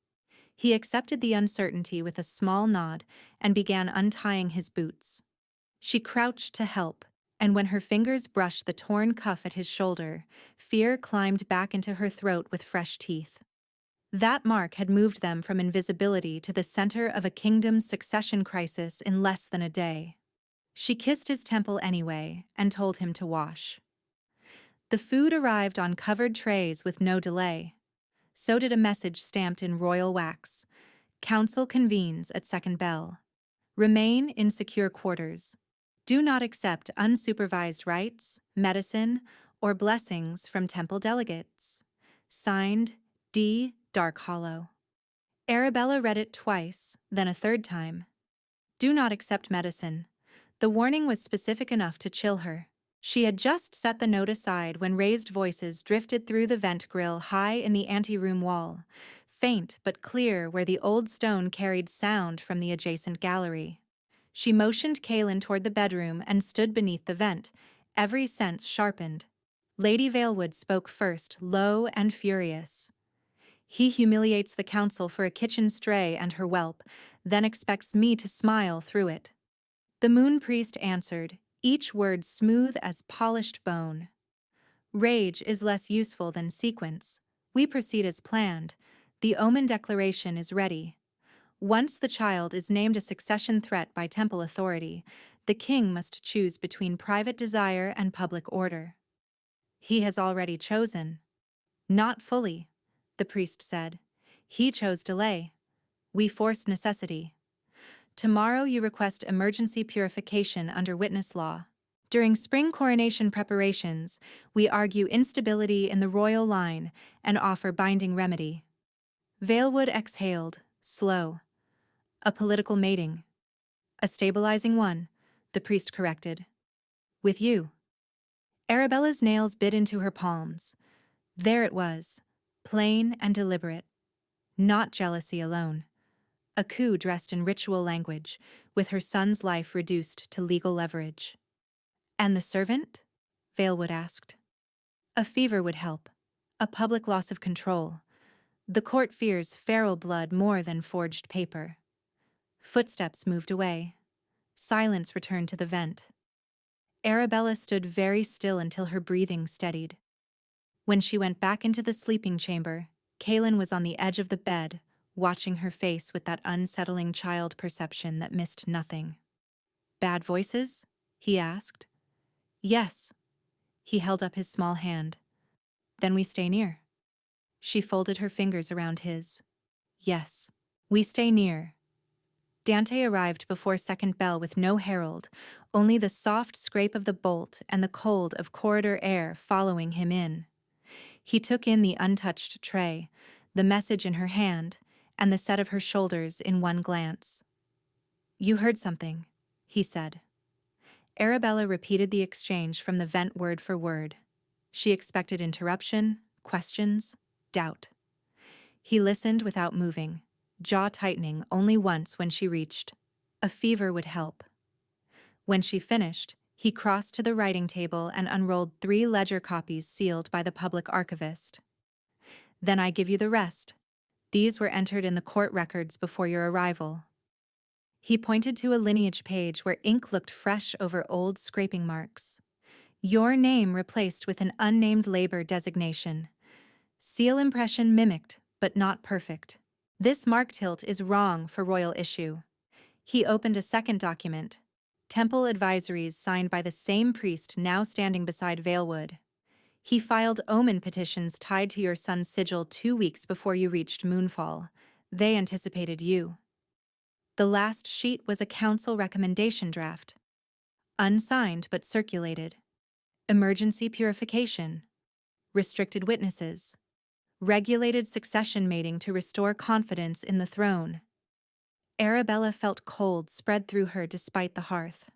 He accepted the uncertainty with a small nod and began untying his boots. She crouched to help, and when her fingers brushed the torn cuff at his shoulder, fear climbed back into her throat with fresh teeth. That mark had moved them from invisibility to the center of a kingdom's succession crisis in less than a day. She kissed his temple anyway and told him to wash. The food arrived on covered trays with no delay. So did a message stamped in royal wax. "Council convenes at second bell. Remain in secure quarters. Do not accept unsupervised rites, medicine, or blessings from temple delegates." Signed, D. Dark Hollow. Arabella read it twice, then a third time. "Do not accept medicine." The warning was specific enough to chill her. She had just set the note aside when raised voices drifted through the vent grill high in the anteroom wall, faint but clear where the old stone carried sound from the adjacent gallery. She motioned Kaelin toward the bedroom and stood beneath the vent, every sense sharpened. Lady Valewood spoke first, low and furious. "He humiliates the council for a kitchen stray and her whelp, then expects me to smile through it." The moon priest answered, each word smooth as polished bone. "Rage is less useful than sequence. We proceed as planned. The omen declaration is ready. Once the child is named a succession threat by temple authority, the king must choose between private desire and public order." "He has already chosen." "Not fully," the priest said. "He chose delay. We forced necessity. Tomorrow you request emergency purification under witness law. During spring coronation preparations, we argue instability in the royal line and offer binding remedy." Valewood exhaled, slow. "A political mating." "A stabilizing one," the priest corrected. "With you." Arabella's nails bit into her palms. There it was, plain and deliberate. Not jealousy alone. A coup dressed in ritual language, with her son's life reduced to legal leverage. "And the servant?" Valewood asked. "A fever would help. A public loss of control. The court fears feral blood more than forged paper." Footsteps moved away. Silence returned to the vent. Arabella stood very still until her breathing steadied. When she went back into the sleeping chamber, Kaelin was on the edge of the bed, watching her face with that unsettling child perception that missed nothing. "Bad voices?" he asked. "Yes." He held up his small hand. "Then we stay near." She folded her fingers around his. "Yes, we stay near." Dante arrived before second bell with no herald, only the soft scrape of the bolt and the cold of corridor air following him in. He took in the untouched tray, the message in her hand, and the set of her shoulders in one glance. "You heard something," he said. Arabella repeated the exchange from the vent word for word. She expected interruption, questions, doubt. He listened without moving, jaw tightening only once when she reached. A fever would help. When she finished, he crossed to the writing table and unrolled 3 ledger copies sealed by the public archivist. "Then I give you the rest. These were entered in the court records before your arrival." He pointed to a lineage page where ink looked fresh over old scraping marks. "Your name replaced with an unnamed labor designation. Seal impression mimicked, but not perfect. This mark tilt is wrong for royal issue." He opened a second document, temple advisories signed by the same priest now standing beside Valewood. "He filed omen petitions tied to your son's sigil 2 weeks before you reached Moonfall. They anticipated you." The last sheet was a council recommendation draft. Unsigned but circulated. Emergency purification. Restricted witnesses. Regulated succession mating to restore confidence in the throne. Arabella felt cold spread through her despite the hearth.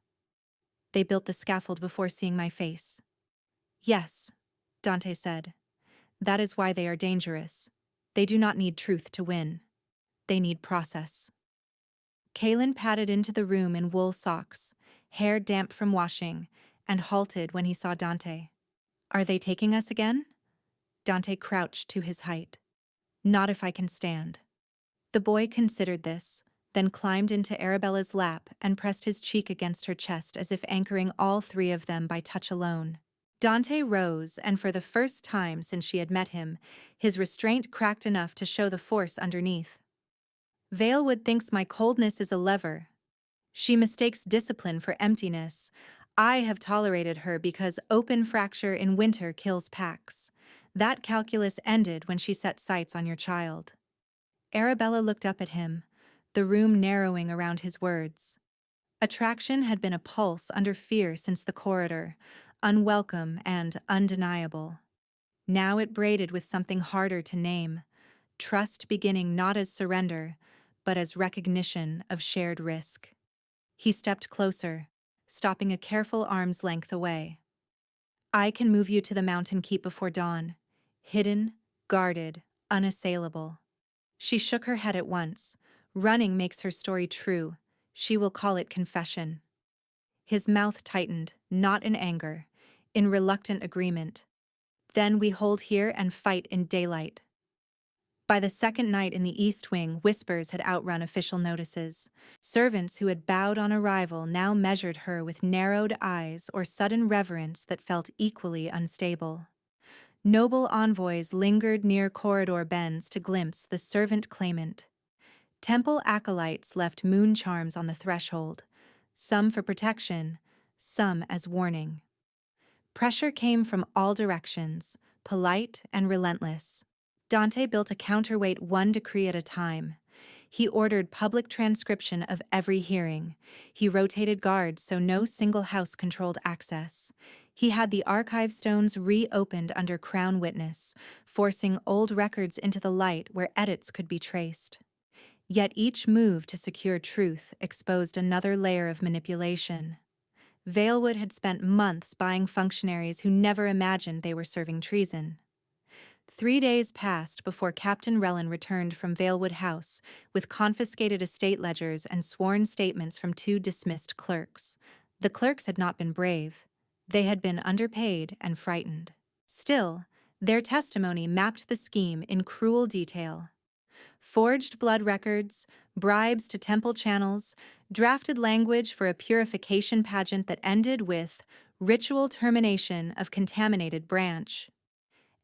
"They built the scaffold before seeing my face." "Yes," Dante said. "That is why they are dangerous. They do not need truth to win. They need process." Kalen padded into the room in wool socks, hair damp from washing, and halted when he saw Dante. "Are they taking us again?" Dante crouched to his height. "Not if I can stand." The boy considered this, then climbed into Arabella's lap and pressed his cheek against her chest as if anchoring all 3 of them by touch alone. Dante rose, and for the first time since she had met him, his restraint cracked enough to show the force underneath. "Valewood thinks my coldness is a lever. She mistakes discipline for emptiness. I have tolerated her because open fracture in winter kills packs. That calculus ended when she set sights on your child." Arabella looked up at him, the room narrowing around his words. Attraction had been a pulse under fear since the corridor, unwelcome and undeniable. Now it braided with something harder to name, trust beginning not as surrender, but as recognition of shared risk. He stepped closer, stopping a careful arm's length away. "I can move you to the mountain keep before dawn, hidden, guarded, unassailable." She shook her head at once. "Running makes her story true. She will call it confession." His mouth tightened, not in anger, in reluctant agreement. "Then we hold here and fight in daylight." By the second night in the East Wing, whispers had outrun official notices. Servants who had bowed on arrival now measured her with narrowed eyes or sudden reverence that felt equally unstable. Noble envoys lingered near corridor bends to glimpse the servant claimant. Temple acolytes left moon charms on the threshold, some for protection, some as warning. Pressure came from all directions, polite and relentless. Dante built a counterweight 1 decree at a time. He ordered public transcription of every hearing. He rotated guards so no single house controlled access. He had the archive stones reopened under Crown witness, forcing old records into the light where edits could be traced. Yet each move to secure truth exposed another layer of manipulation. Valewood had spent months buying functionaries who never imagined they were serving treason. 3 days passed before Captain Rellan returned from Valewood House with confiscated estate ledgers and sworn statements from 2 dismissed clerks. The clerks had not been brave. They had been underpaid and frightened. Still, their testimony mapped the scheme in cruel detail. Forged blood records, bribes to temple channels, drafted language for a purification pageant that ended with ritual termination of contaminated branch.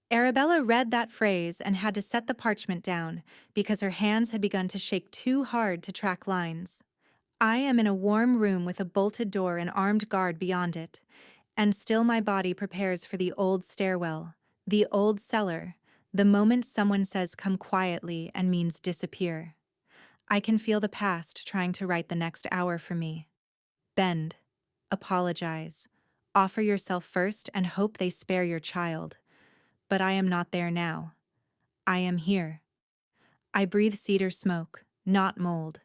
Arabella read that phrase and had to set the parchment down because her hands had begun to shake too hard to track lines. "I am in a warm room with a bolted door and armed guard beyond it, and still my body prepares for the old stairwell, the old cellar, the moment someone says come quietly and means disappear. I can feel the past trying to write the next hour for me. Bend, apologize, offer yourself first and hope they spare your child. But I am not there now. I am here. I breathe cedar smoke, not mold.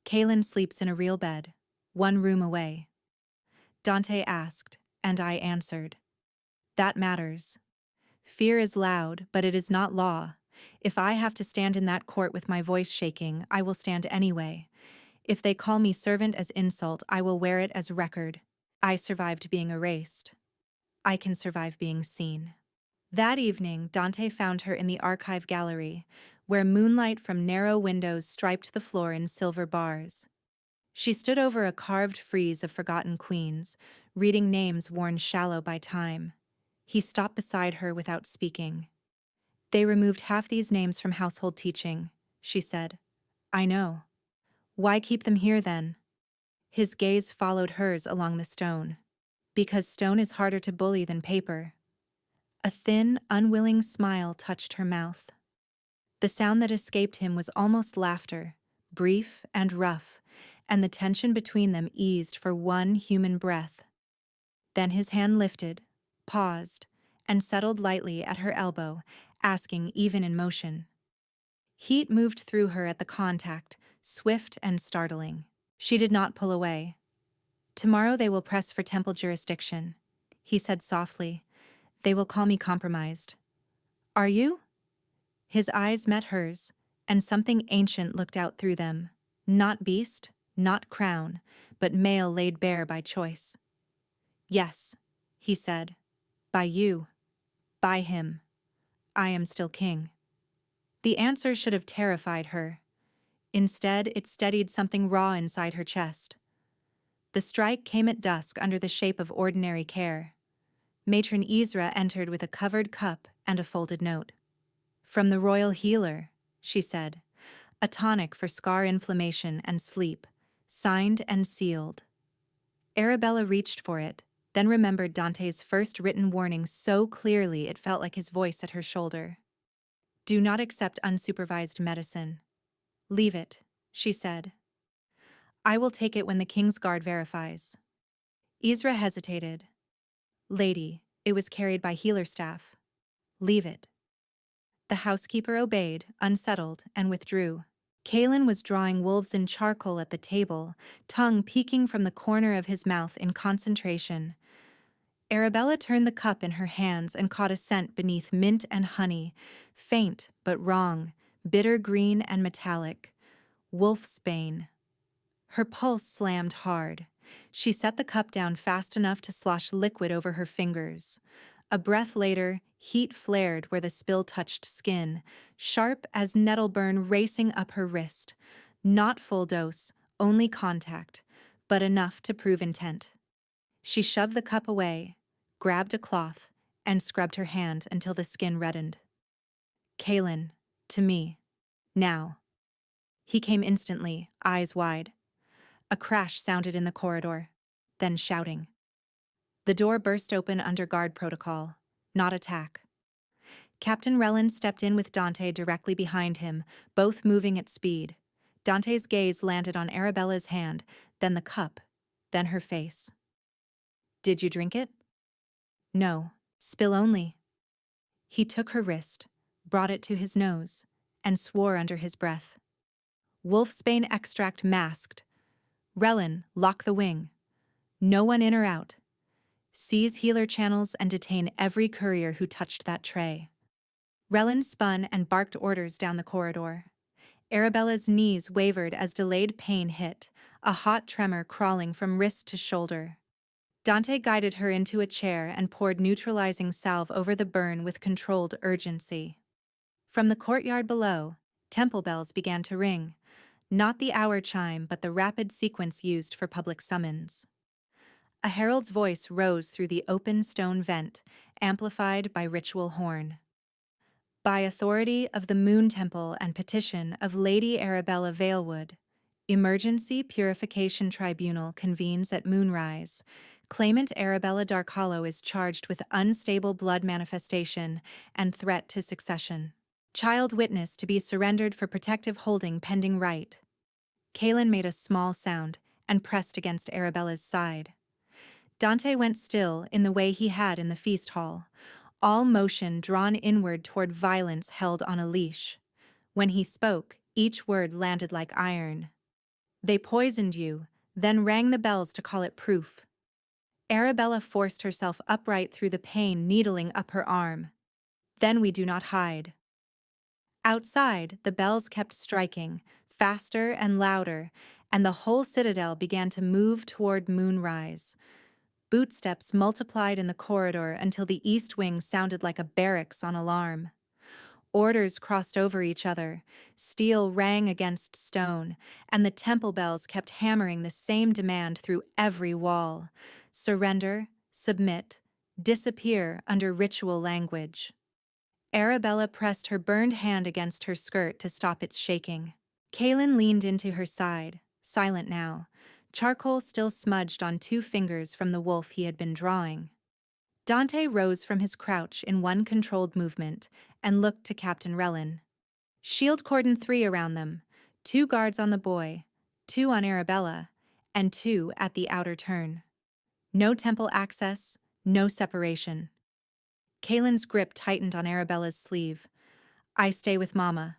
Kaylin sleeps in a real bed, 1 room away. Dante asked, and I answered. That matters. Fear is loud, but it is not law. If I have to stand in that court with my voice shaking, I will stand anyway. If they call me servant as insult, I will wear it as record. I survived being erased. I can survive being seen. That evening, Dante found her in the archive gallery, where moonlight from narrow windows striped the floor in silver bars. She stood over a carved frieze of forgotten queens, reading names worn shallow by time. He stopped beside her without speaking. They removed half these names from household teaching, she said. I know. Why keep them here then? His gaze followed hers along the stone. Because stone is harder to bully than paper. A thin, unwilling smile touched her mouth. The sound that escaped him was almost laughter, brief and rough, and the tension between them eased for one human breath. Then his hand lifted, paused, and settled lightly at her elbow, asking even in motion. Heat moved through her at the contact, swift and startling. She did not pull away. Tomorrow they will press for temple jurisdiction, he said softly. They will call me compromised. Are you? His eyes met hers, and something ancient looked out through them. Not beast, not crown, but male laid bare by choice. Yes, he said. By you. By him. I am still king. The answer should have terrified her. Instead, it steadied something raw inside her chest. The strike came at dusk under the shape of ordinary care. Matron Ezra entered with a covered cup and a folded note. From the royal healer, she said. A tonic for scar inflammation and sleep, signed and sealed. Arabella reached for it, then remembered Dante's first written warning so clearly it felt like his voice at her shoulder. Do not accept unsupervised medicine. Leave it, she said. I will take it when the King's Guard verifies. Ezra hesitated. Lady, it was carried by healer staff. Leave it. The housekeeper obeyed, unsettled, and withdrew. Kaylin was drawing wolves in charcoal at the table, tongue peeking from the corner of his mouth in concentration. Arabella turned the cup in her hands and caught a scent beneath mint and honey, faint but wrong, bitter green and metallic. Wolfsbane. Her pulse slammed hard. She set the cup down fast enough to slosh liquid over her fingers. A breath later, heat flared where the spill touched skin, sharp as nettle burn racing up her wrist. Not full dose, only contact, but enough to prove intent. She shoved the cup away, grabbed a cloth, and scrubbed her hand until the skin reddened. Kaylin, to me. Now. He came instantly, eyes wide. A crash sounded in the corridor, then shouting. The door burst open under guard protocol, not attack. Captain Relland stepped in with Dante directly behind him, both moving at speed. Dante's gaze landed on Arabella's hand, then the cup, then her face. Did you drink it? No, spill only. He took her wrist, brought it to his nose, and swore under his breath. Wolfsbane extract masked. Relland, lock the wing. No one in or out. Seize healer channels and detain every courier who touched that tray. Relland spun and barked orders down the corridor. Arabella's knees wavered as delayed pain hit, a hot tremor crawling from wrist to shoulder. Dante guided her into a chair and poured neutralizing salve over the burn with controlled urgency. From the courtyard below, temple bells began to ring, not the hour chime but the rapid sequence used for public summons. A herald's voice rose through the open stone vent, amplified by ritual horn. By authority of the Moon Temple and petition of Lady Arabella Valewood, Emergency Purification Tribunal convenes at moonrise. Claimant Arabella Darkhollow is charged with unstable blood manifestation and threat to succession. Child witness to be surrendered for protective holding pending right. Kaylin made a small sound and pressed against Arabella's side. Dante went still in the way he had in the feast hall, all motion drawn inward toward violence held on a leash. When he spoke, each word landed like iron. They poisoned you, then rang the bells to call it proof. Arabella forced herself upright through the pain needling up her arm. Then we do not hide. Outside, the bells kept striking, faster and louder, and the whole citadel began to move toward moonrise. Bootsteps multiplied in the corridor until the east wing sounded like a barracks on alarm. Orders crossed over each other, steel rang against stone, and the temple bells kept hammering the same demand through every wall: surrender, submit, disappear under ritual language. Arabella pressed her burned hand against her skirt to stop its shaking. Kaelin leaned into her side, silent now, charcoal still smudged on 2 fingers from the wolf he had been drawing. Dante rose from his crouch in one controlled movement and looked to Captain Relin. Shield cordon 3 around them, 2 guards on the boy, 2 on Arabella, and 2 at the outer turn. No temple access, no separation. Kaelin's grip tightened on Arabella's sleeve. I stay with Mama.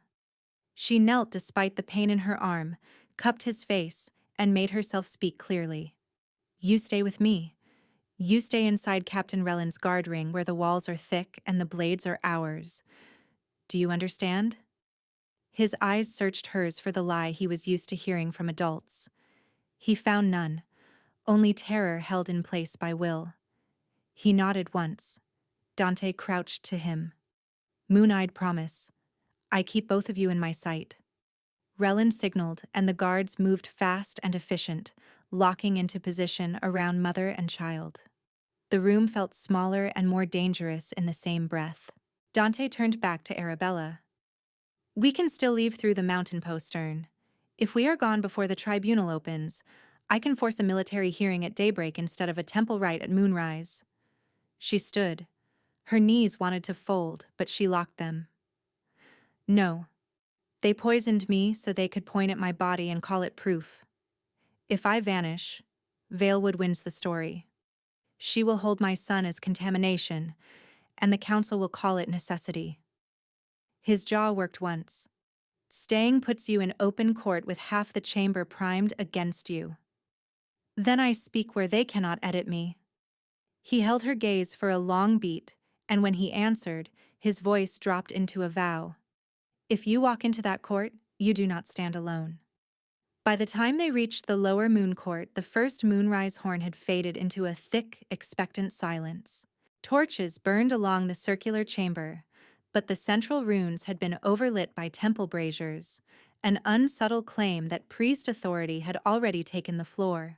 She knelt despite the pain in her arm, cupped his face, and made herself speak clearly. You stay with me. You stay inside Captain Rellin's guard ring where the walls are thick and the blades are ours. Do you understand? His eyes searched hers for the lie he was used to hearing from adults. He found none, only terror held in place by will. He nodded once. Dante crouched to him. Moon-eyed promise. I keep both of you in my sight. Relin signaled, and the guards moved fast and efficient, locking into position around mother and child. The room felt smaller and more dangerous in the same breath. Dante turned back to Arabella. We can still leave through the mountain postern. If we are gone before the tribunal opens, I can force a military hearing at daybreak instead of a temple rite at moonrise. She stood. Her knees wanted to fold, but she locked them. No. They poisoned me so they could point at my body and call it proof. If I vanish, Valewood wins the story. She will hold my son as contamination, and the council will call it necessity. His jaw worked once. Staying puts you in open court with half the chamber primed against you. Then I speak where they cannot edit me. He held her gaze for a long beat, and when he answered, his voice dropped into a vow. If you walk into that court, you do not stand alone. By the time they reached the lower moon court, the first moonrise horn had faded into a thick, expectant silence. Torches burned along the circular chamber, but the central runes had been overlit by temple braziers, an unsubtle claim that priest authority had already taken the floor.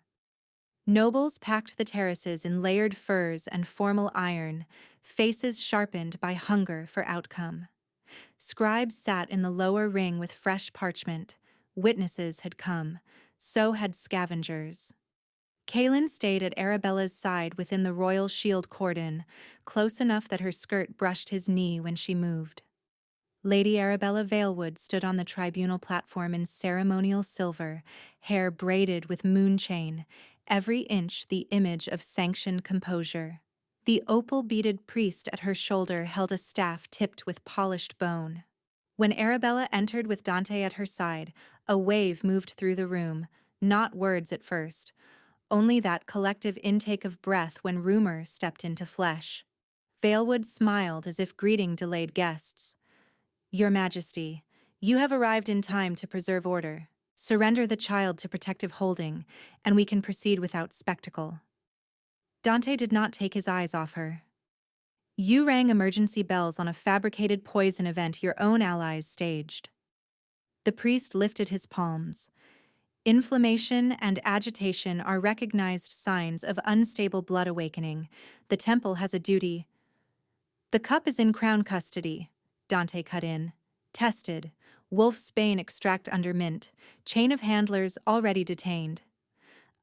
Nobles packed the terraces in layered furs and formal iron, faces sharpened by hunger for outcome. Scribes sat in the lower ring with fresh parchment. Witnesses had come. So had scavengers. Kaelin stayed at Arabella's side within the royal shield cordon, close enough that her skirt brushed his knee when she moved. Lady Arabella Valewood stood on the tribunal platform in ceremonial silver, hair braided with moonchain, every inch the image of sanctioned composure. The opal-beaded priest at her shoulder held a staff tipped with polished bone. When Arabella entered with Dante at her side, a wave moved through the room, not words at first, only that collective intake of breath when rumor stepped into flesh. Valewood smiled as if greeting delayed guests. Your Majesty, you have arrived in time to preserve order. Surrender the child to protective holding, and we can proceed without spectacle. Dante did not take his eyes off her. You rang emergency bells on a fabricated poison event your own allies staged. The priest lifted his palms. Inflammation and agitation are recognized signs of unstable blood awakening. The temple has a duty. The cup is in crown custody, Dante cut in. Tested. Wolf's bane extract under mint. Chain of handlers already detained.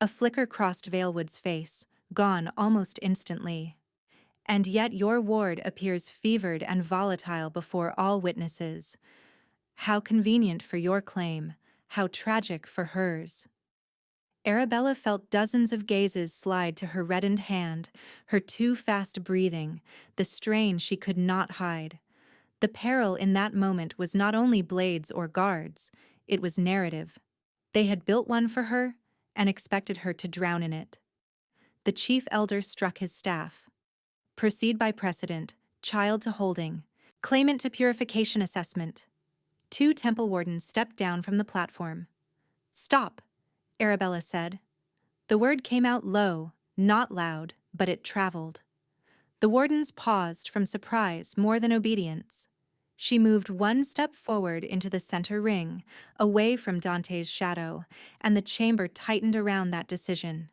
A flicker crossed Valewood's face, gone almost instantly. And yet your ward appears fevered and volatile before all witnesses. How convenient for your claim, how tragic for hers. Arabella felt dozens of gazes slide to her reddened hand, her too fast breathing, the strain she could not hide. The peril in that moment was not only blades or guards, it was narrative. They had built one for her and expected her to drown in it. The chief elder struck his staff. Proceed by precedent, child to holding, claimant to purification assessment. Two temple wardens stepped down from the platform. Stop, Arabella said. The word came out low, not loud, but it traveled. The wardens paused from surprise more than obedience. She moved one step forward into the center ring, away from Dante's shadow, and the chamber tightened around that decision.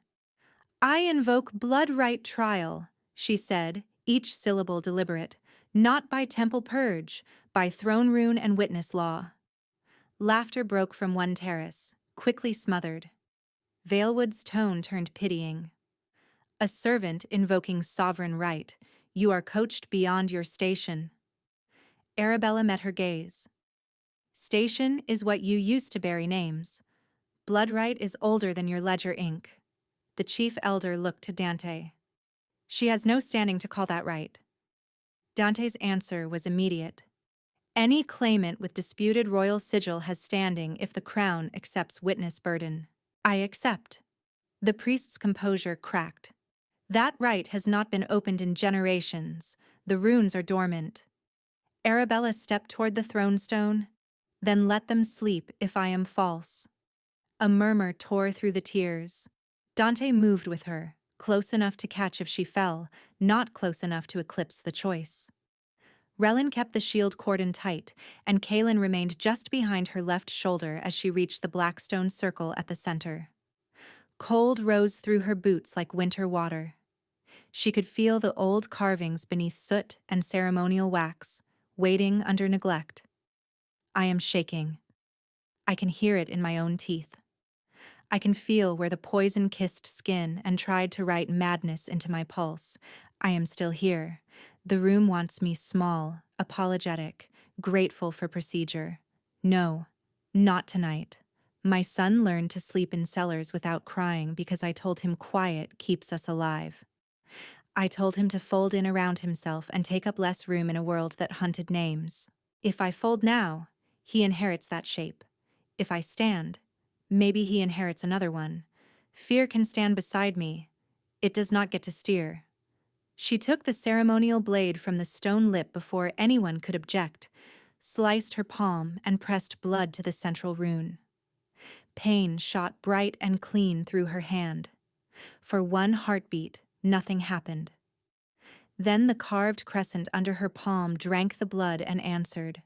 I invoke blood right trial, she said, each syllable deliberate, not by temple purge, by throne rune and witness law. Laughter broke from one terrace, quickly smothered. Valewood's tone turned pitying. A servant invoking sovereign right, you are coached beyond your station. Arabella met her gaze. Station is what you used to bury names. Blood right is older than your ledger ink. The chief elder looked to Dante. She has no standing to call that right. Dante's answer was immediate. Any claimant with disputed royal sigil has standing if the crown accepts witness burden. I accept. The priest's composure cracked. That right has not been opened in generations. The runes are dormant. Arabella stepped toward the throne stone. Then let them sleep if I am false. A murmur tore through the tears. Dante moved with her, close enough to catch if she fell, not close enough to eclipse the choice. Relin kept the shield cordon tight, and Kaelin remained just behind her left shoulder as she reached the black stone circle at the center. Cold rose through her boots like winter water. She could feel the old carvings beneath soot and ceremonial wax, waiting under neglect. I am shaking. I can hear it in my own teeth. I can feel where the poison kissed skin and tried to write madness into my pulse. I am still here. The room wants me small, apologetic, grateful for procedure. No, not tonight. My son learned to sleep in cellars without crying because I told him quiet keeps us alive. I told him to fold in around himself and take up less room in a world that hunted names. If I fold now, he inherits that shape. If I stand, maybe he inherits another one. Fear can stand beside me. It does not get to steer. She took the ceremonial blade from the stone lip before anyone could object, sliced her palm, and pressed blood to the central rune. Pain shot bright and clean through her hand. For one heartbeat, nothing happened. Then the carved crescent under her palm drank the blood and answered.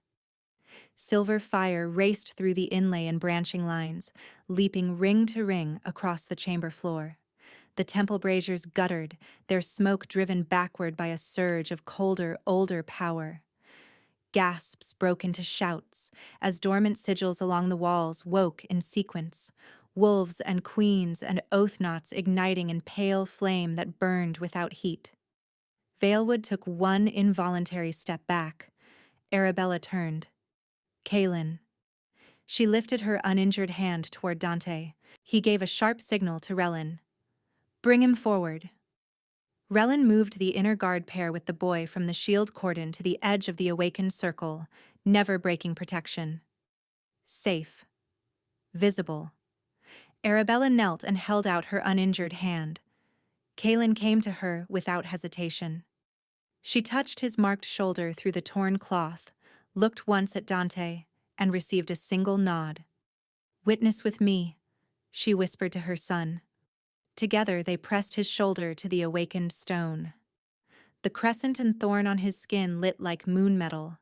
Silver fire raced through the inlay and branching lines, leaping ring to ring across the chamber floor. The temple braziers guttered, their smoke driven backward by a surge of colder, older power. Gasps broke into shouts as dormant sigils along the walls woke in sequence, wolves and queens and oath knots igniting in pale flame that burned without heat. Valewood took one involuntary step back. Arabella turned. Kaelin. She lifted her uninjured hand toward Dante. He gave a sharp signal to Relin. Bring him forward. Relin moved the inner guard pair with the boy from the shield cordon to the edge of the awakened circle, never breaking protection. Safe. Visible. Arabella knelt and held out her uninjured hand. Kaelin came to her without hesitation. She touched his marked shoulder through the torn cloth, looked once at Dante, and received a single nod. Witness with me, she whispered to her son. Together they pressed his shoulder to the awakened stone. The crescent and thorn on his skin lit like moon metal,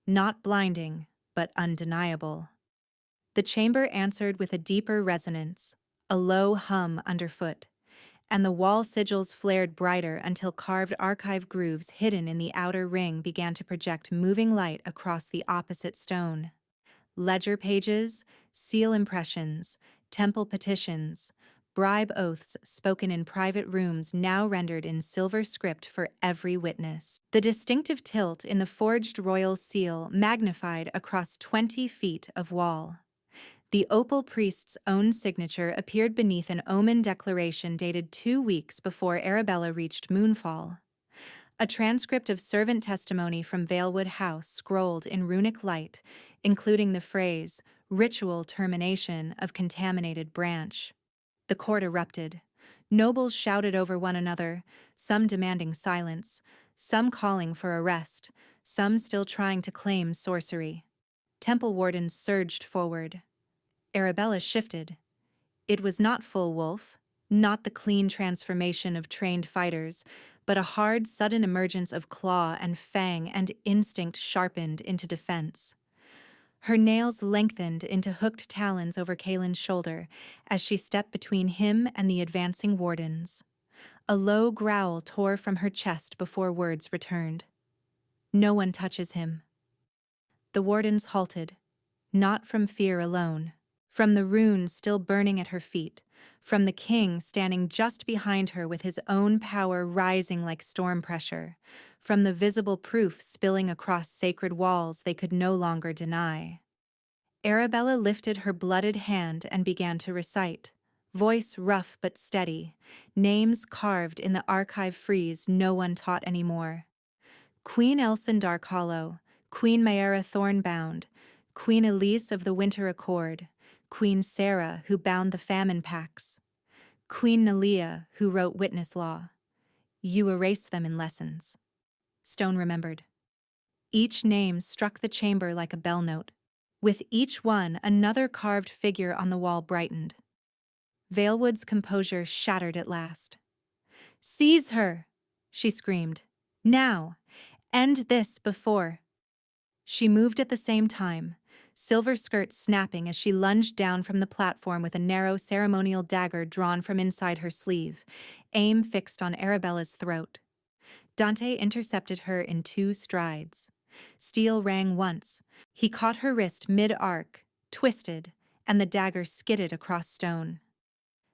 not blinding, but undeniable. The chamber answered with a deeper resonance, a low hum underfoot, and the wall sigils flared brighter until carved archive grooves hidden in the outer ring began to project moving light across the opposite stone. Ledger pages, seal impressions, temple petitions, bribe oaths spoken in private rooms now rendered in silver script for every witness. The distinctive tilt in the forged royal seal magnified across 20 feet of wall. The opal priest's own signature appeared beneath an omen declaration dated 2 weeks before Arabella reached Moonfall. A transcript of servant testimony from Valewood House scrolled in runic light, including the phrase, "ritual termination of contaminated branch." The court erupted. Nobles shouted over one another, some demanding silence, some calling for arrest, some still trying to claim sorcery. Temple wardens surged forward. Arabella shifted. It was not full wolf, not the clean transformation of trained fighters, but a hard, sudden emergence of claw and fang and instinct sharpened into defense. Her nails lengthened into hooked talons over Kaelin's shoulder as she stepped between him and the advancing wardens. A low growl tore from her chest before words returned. "No one touches him." The wardens halted, not from fear alone. From the runes still burning at her feet, from the king standing just behind her with his own power rising like storm pressure, from the visible proof spilling across sacred walls they could no longer deny. Arabella lifted her blooded hand and began to recite, voice rough but steady, names carved in the archive frieze no one taught anymore. Queen Elsan Darkhollow, Queen Maera Thornbound, Queen Elise of the Winter Accord, Queen Sarah, who bound the famine pacts, Queen Nalia, who wrote witness law. You erase them in lessons. Stone remembered. Each name struck the chamber like a bell note. With each one, another carved figure on the wall brightened. Valewood's composure shattered at last. "Seize her!" she screamed. "Now! End this before." She moved at the same time, silver skirt snapping as she lunged down from the platform with a narrow ceremonial dagger drawn from inside her sleeve, aim fixed on Arabella's throat. Dante intercepted her in 2 strides. Steel rang once. He caught her wrist mid-arc, twisted, and the dagger skidded across stone.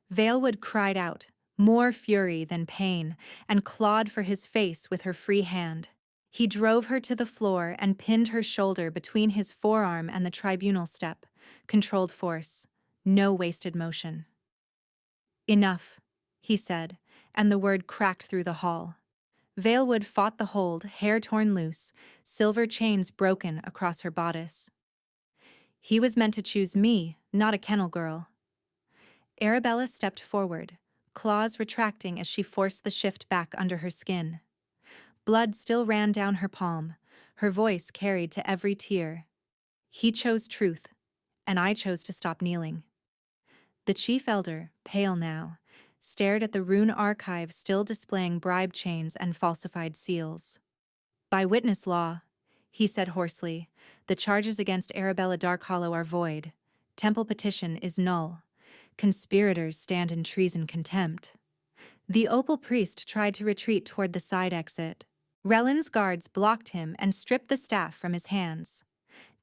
Valewood cried out, more fury than pain, and clawed for his face with her free hand. He drove her to the floor and pinned her shoulder between his forearm and the tribunal step. Controlled force. No wasted motion. "Enough," he said, and the word cracked through the hall. Valewood fought the hold, hair torn loose, silver chains broken across her bodice. "He was meant to choose me, not a kennel girl." Arabella stepped forward, claws retracting as she forced the shift back under her skin. Blood still ran down her palm, her voice carried to every tear. "He chose truth, and I chose to stop kneeling." The chief elder, pale now, stared at the rune archive still displaying bribe chains and falsified seals. "By witness law," he said hoarsely, "the charges against Arabella Darkhollow are void. Temple petition is null. Conspirators stand in treason contempt." The opal priest tried to retreat toward the side exit. Rellen's guards blocked him and stripped the staff from his hands.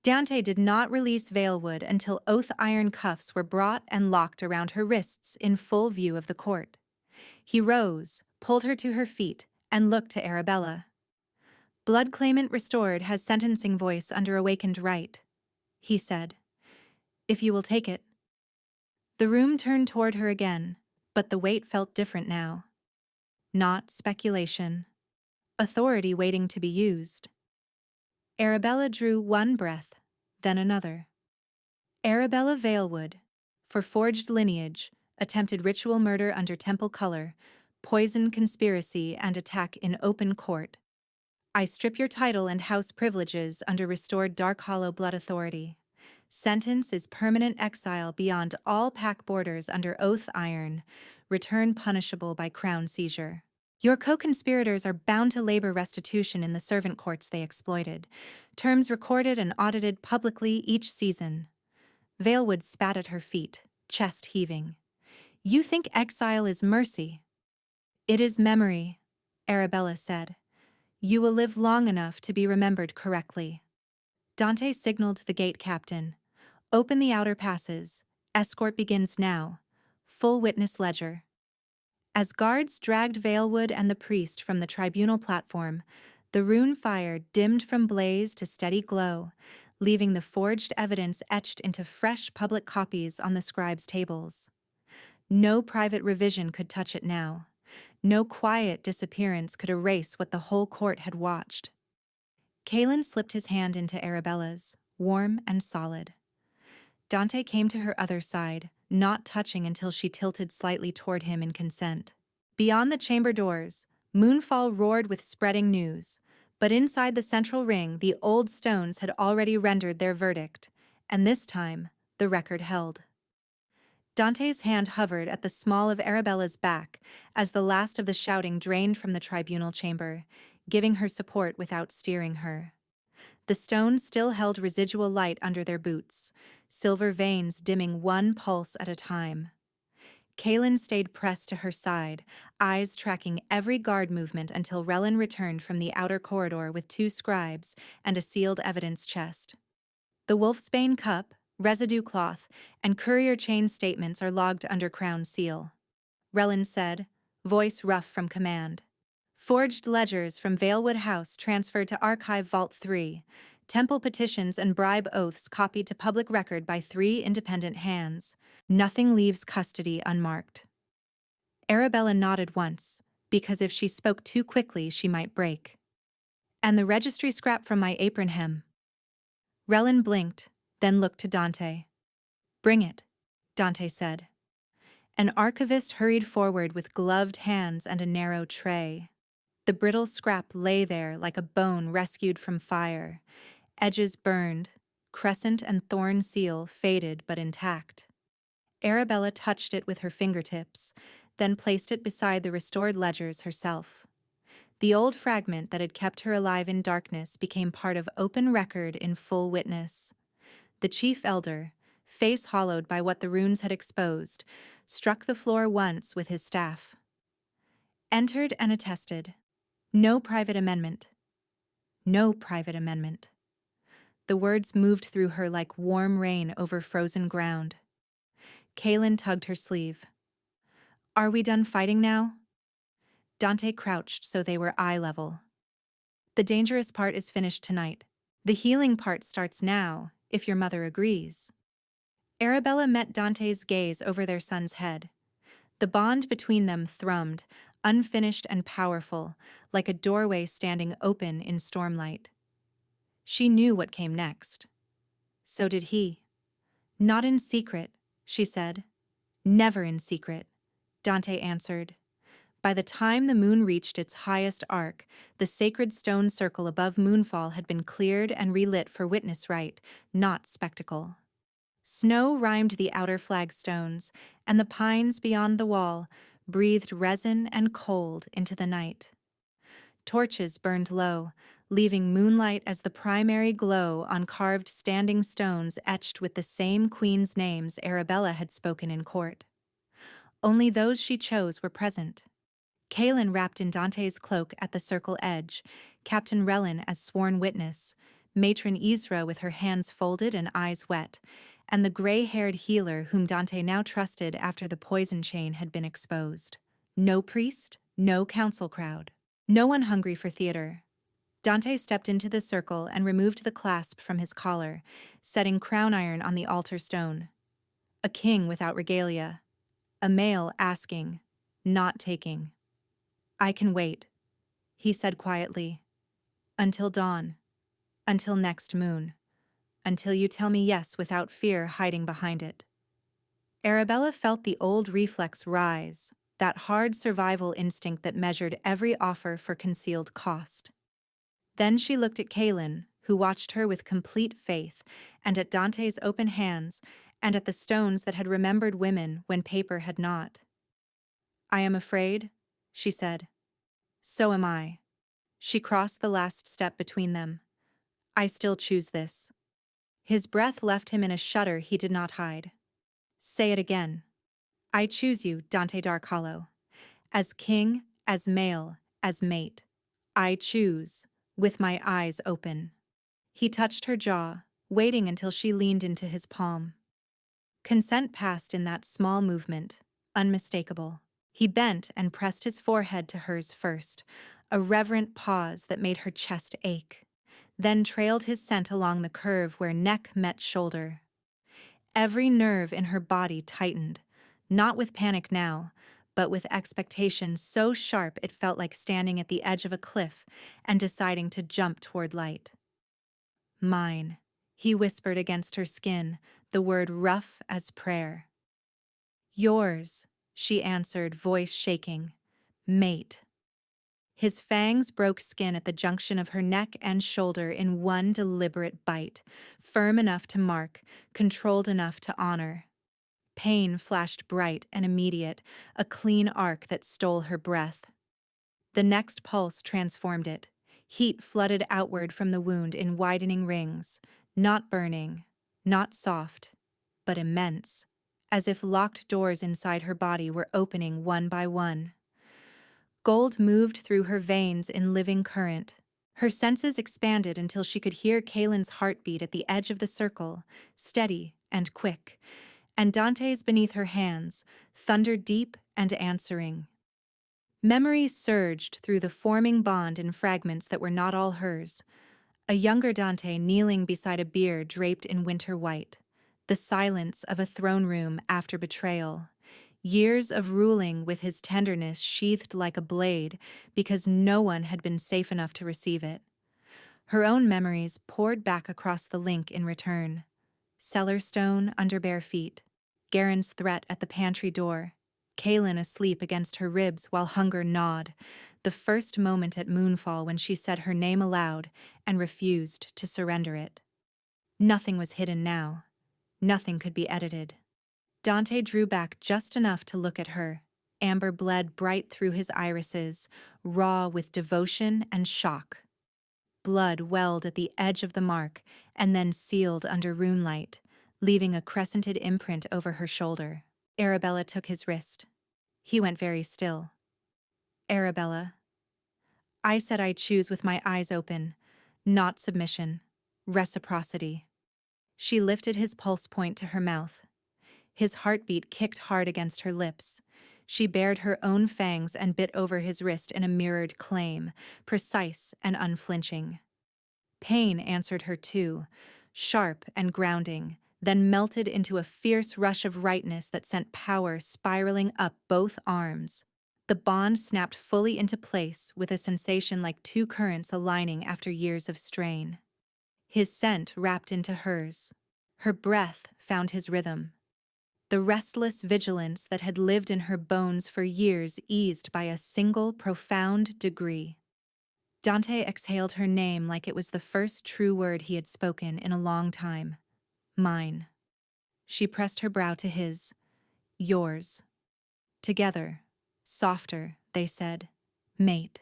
Dante did not release Valewood until oath iron cuffs were brought and locked around her wrists in full view of the court. He rose, pulled her to her feet, and looked to Arabella. "Blood claimant restored has sentencing voice under awakened right," he said. "If you will take it." The room turned toward her again, but the weight felt different now. Not speculation. Authority waiting to be used. Arabella drew one breath, then another. Arabella Valewood, for forged lineage, attempted ritual murder under temple color, poison conspiracy and attack in open court. I strip your title and house privileges under restored Darkhollow blood authority. Sentence is permanent exile beyond all pack borders under oath iron, return punishable by crown seizure. Your co-conspirators are bound to labor restitution in the servant courts they exploited, terms recorded and audited publicly each season. Valewood spat at her feet, chest heaving. "You think exile is mercy?" "It is memory," Arabella said. "You will live long enough to be remembered correctly." Dante signaled the gate captain. "Open the outer passes. Escort begins now. Full witness ledger." As guards dragged Valewood and the priest from the tribunal platform, the rune fire dimmed from blaze to steady glow, leaving the forged evidence etched into fresh public copies on the scribes' tables. No private revision could touch it now. No quiet disappearance could erase what the whole court had watched. Kalen slipped his hand into Arabella's, warm and solid. Dante came to her other side, not touching until she tilted slightly toward him in consent. Beyond the chamber doors, Moonfall roared with spreading news, but inside the central ring the old stones had already rendered their verdict, and this time the record held. Dante's hand hovered at the small of Arabella's back as the last of the shouting drained from the tribunal chamber, giving her support without steering her. The stones still held residual light under their boots, silver veins dimming one pulse at a time. Kaelin stayed pressed to her side, eyes tracking every guard movement until Relin returned from the outer corridor with 2 scribes and a sealed evidence chest. The Wolfsbane cup, residue cloth, and courier chain statements are logged under Crown seal. Relin said, voice rough from command. Forged ledgers from Valewood House transferred to Archive Vault 3, temple petitions and bribe oaths copied to public record by 3 independent hands. Nothing leaves custody unmarked. Arabella nodded once, because if she spoke too quickly she might break. And the registry scrap from my apron hem. Relin blinked, then looked to Dante. Bring it, Dante said. An archivist hurried forward with gloved hands and a narrow tray. The brittle scrap lay there like a bone rescued from fire, edges burned, crescent and thorn seal faded but intact. Arabella touched it with her fingertips, then placed it beside the restored ledgers herself. The old fragment that had kept her alive in darkness became part of open record in full witness. The chief elder, face hollowed by what the runes had exposed, struck the floor once with his staff. Entered and attested. No private amendment. No private amendment. The words moved through her like warm rain over frozen ground. Kaelin tugged her sleeve. Are we done fighting now? Dante crouched so they were eye level. The dangerous part is finished tonight. The healing part starts now, if your mother agrees. Arabella met Dante's gaze over their son's head. The bond between them thrummed, unfinished and powerful, like a doorway standing open in stormlight. She knew what came next. So did he. Not in secret, she said. Never in secret, Dante answered. By the time the moon reached its highest arc, the sacred stone circle above Moonfall had been cleared and relit for witness right, not spectacle. Snow rimed the outer flagstones, and the pines beyond the wall breathed resin and cold into the night. Torches burned low, leaving moonlight as the primary glow on carved standing stones etched with the same queen's names Arabella had spoken in court. Only those she chose were present. Kaelin wrapped in Dante's cloak at the circle edge, Captain Relin as sworn witness, Matron Isra with her hands folded and eyes wet, and the gray-haired healer whom Dante now trusted after the poison chain had been exposed. No priest, no council crowd. No one hungry for theater. Dante stepped into the circle and removed the clasp from his collar, setting crown iron on the altar stone. A king without regalia. A male asking, not taking. I can wait, he said quietly. Until dawn. Until next moon. Until you tell me yes without fear hiding behind it. Arabella felt the old reflex rise, that hard survival instinct that measured every offer for concealed cost. Then she looked at Kaelin, who watched her with complete faith, and at Dante's open hands, and at the stones that had remembered women when paper had not. I am afraid, she said. So am I. She crossed the last step between them. I still choose this. His breath left him in a shudder he did not hide. Say it again. I choose you, Dante Darkhollow. As king, as male, as mate. I choose, with my eyes open. He touched her jaw, waiting until she leaned into his palm. Consent passed in that small movement, unmistakable. He bent and pressed his forehead to hers first, a reverent pause that made her chest ache, then trailed his scent along the curve where neck met shoulder. Every nerve in her body tightened, not with panic now, but with expectation so sharp it felt like standing at the edge of a cliff and deciding to jump toward light. Mine, he whispered against her skin, the word rough as prayer. Yours, she answered, voice shaking. Mate. His fangs broke skin at the junction of her neck and shoulder in one deliberate bite, firm enough to mark, controlled enough to honor. Pain flashed bright and immediate, a clean arc that stole her breath. The next pulse transformed it. Heat flooded outward from the wound in widening rings, not burning, not soft, but immense, as if locked doors inside her body were opening one by one. Gold moved through her veins in living current. Her senses expanded until she could hear Kalen's heartbeat at the edge of the circle, steady and quick, and Dante's beneath her hands, thunder deep and answering. Memories surged through the forming bond in fragments that were not all hers. A younger Dante kneeling beside a bier draped in winter white. The silence of a throne room after betrayal. Years of ruling with his tenderness sheathed like a blade because no one had been safe enough to receive it. Her own memories poured back across the link in return. Cellar stone under bare feet. Garen's threat at the pantry door. Kalen asleep against her ribs while hunger gnawed. The first moment at moonfall when she said her name aloud and refused to surrender it. Nothing was hidden now. Nothing could be edited. Dante drew back just enough to look at her. Amber bled bright through his irises, raw with devotion and shock. Blood welled at the edge of the mark and then sealed under runelight, leaving a crescented imprint over her shoulder. Arabella took his wrist. He went very still. Arabella. I said I'd choose with my eyes open, not submission, reciprocity. She lifted his pulse point to her mouth. His heartbeat kicked hard against her lips. She bared her own fangs and bit over his wrist in a mirrored claim, precise and unflinching. Pain answered her too, sharp and grounding, then melted into a fierce rush of rightness that sent power spiraling up both arms. The bond snapped fully into place with a sensation like two currents aligning after years of strain. His scent wrapped into hers. Her breath found his rhythm. The restless vigilance that had lived in her bones for years eased by a single profound degree. Dante exhaled her name like it was the first true word he had spoken in a long time. Mine. She pressed her brow to his. Yours. Together. Softer, they said. Mate.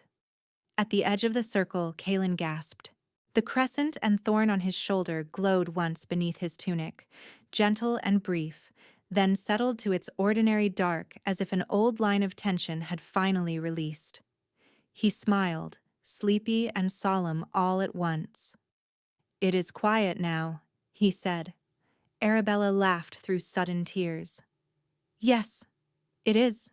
At the edge of the circle, Kalen gasped. The crescent and thorn on his shoulder glowed once beneath his tunic, gentle and brief, then settled to its ordinary dark as if an old line of tension had finally released. He smiled, sleepy and solemn all at once. It is quiet now, he said. Arabella laughed through sudden tears. Yes, it is.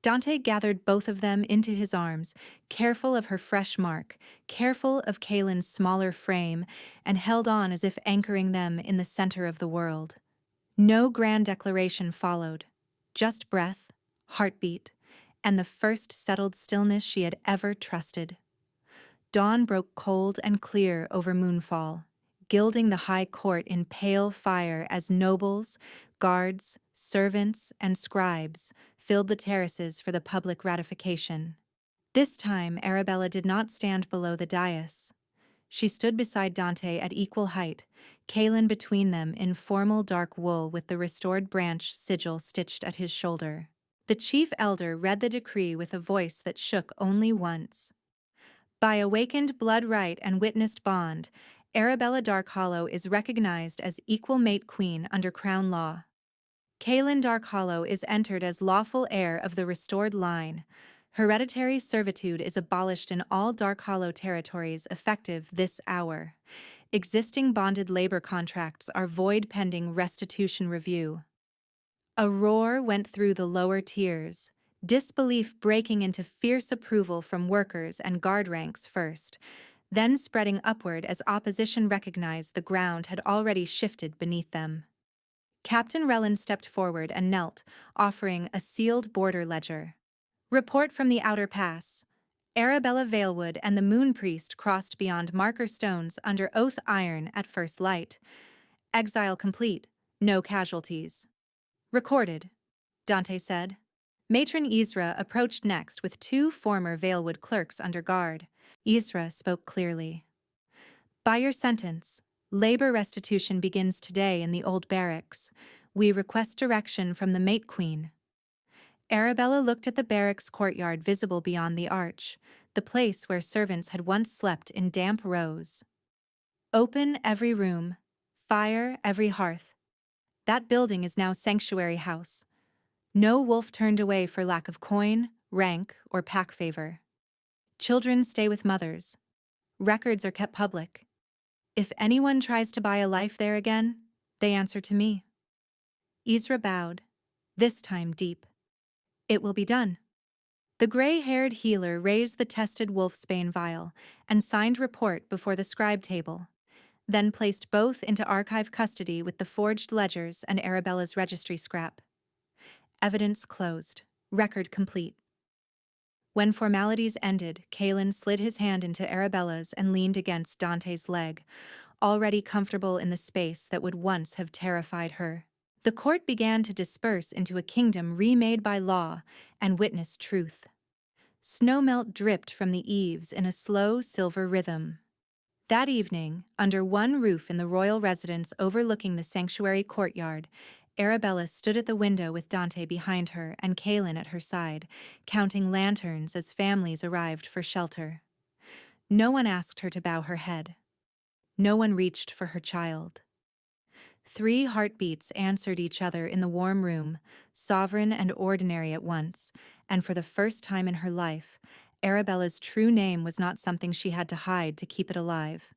Dante gathered both of them into his arms, careful of her fresh mark, careful of Kalen's smaller frame, and held on as if anchoring them in the center of the world. No grand declaration followed, just breath, heartbeat, and the first settled stillness she had ever trusted. Dawn broke cold and clear over moonfall, gilding the high court in pale fire as nobles, guards, servants, and scribes filled the terraces for the public ratification. This time, Arabella did not stand below the dais. She stood beside Dante at equal height, Kalen between them in formal dark wool with the restored branch sigil stitched at his shoulder. The chief elder read the decree with a voice that shook only once. By awakened blood right and witnessed bond, Arabella Darkhollow is recognized as equal mate queen under crown law. Kalen Darkhollow is entered as lawful heir of the restored line. Hereditary servitude is abolished in all Darkhollow territories effective this hour. Existing bonded labor contracts are void pending restitution review. A roar went through the lower tiers, disbelief breaking into fierce approval from workers and guard ranks first, then spreading upward as opposition recognized the ground had already shifted beneath them. Captain Relland stepped forward and knelt, offering a sealed border ledger. Report from the outer pass. Arabella Valewood and the Moon Priest crossed beyond marker stones under oath iron at first light. Exile complete. No casualties. Recorded, Dante said. Matron Isra approached next with two former Valewood clerks under guard. Isra spoke clearly. By your sentence, labor restitution begins today in the old barracks. We request direction from the Mate Queen. Arabella looked at the barracks courtyard visible beyond the arch, the place where servants had once slept in damp rows. Open every room, fire every hearth. That building is now Sanctuary House. No wolf turned away for lack of coin, rank, or pack favor. Children stay with mothers. Records are kept public. If anyone tries to buy a life there again, they answer to me. Isra bowed, this time deep. It will be done. The gray-haired healer raised the tested wolfsbane vial and signed report before the scribe table, then placed both into archive custody with the forged ledgers and Arabella's registry scrap. Evidence closed. Record complete. When formalities ended, Kalen slid his hand into Arabella's and leaned against Dante's leg, already comfortable in the space that would once have terrified her. The court began to disperse into a kingdom remade by law and witness truth. Snowmelt dripped from the eaves in a slow silver rhythm. That evening, under one roof in the royal residence overlooking the sanctuary courtyard, Arabella stood at the window with Dante behind her and Kalen at her side, counting lanterns as families arrived for shelter. No one asked her to bow her head. No one reached for her child. 3 heartbeats answered each other in the warm room, sovereign and ordinary at once, and for the first time in her life, Arabella's true name was not something she had to hide to keep it alive.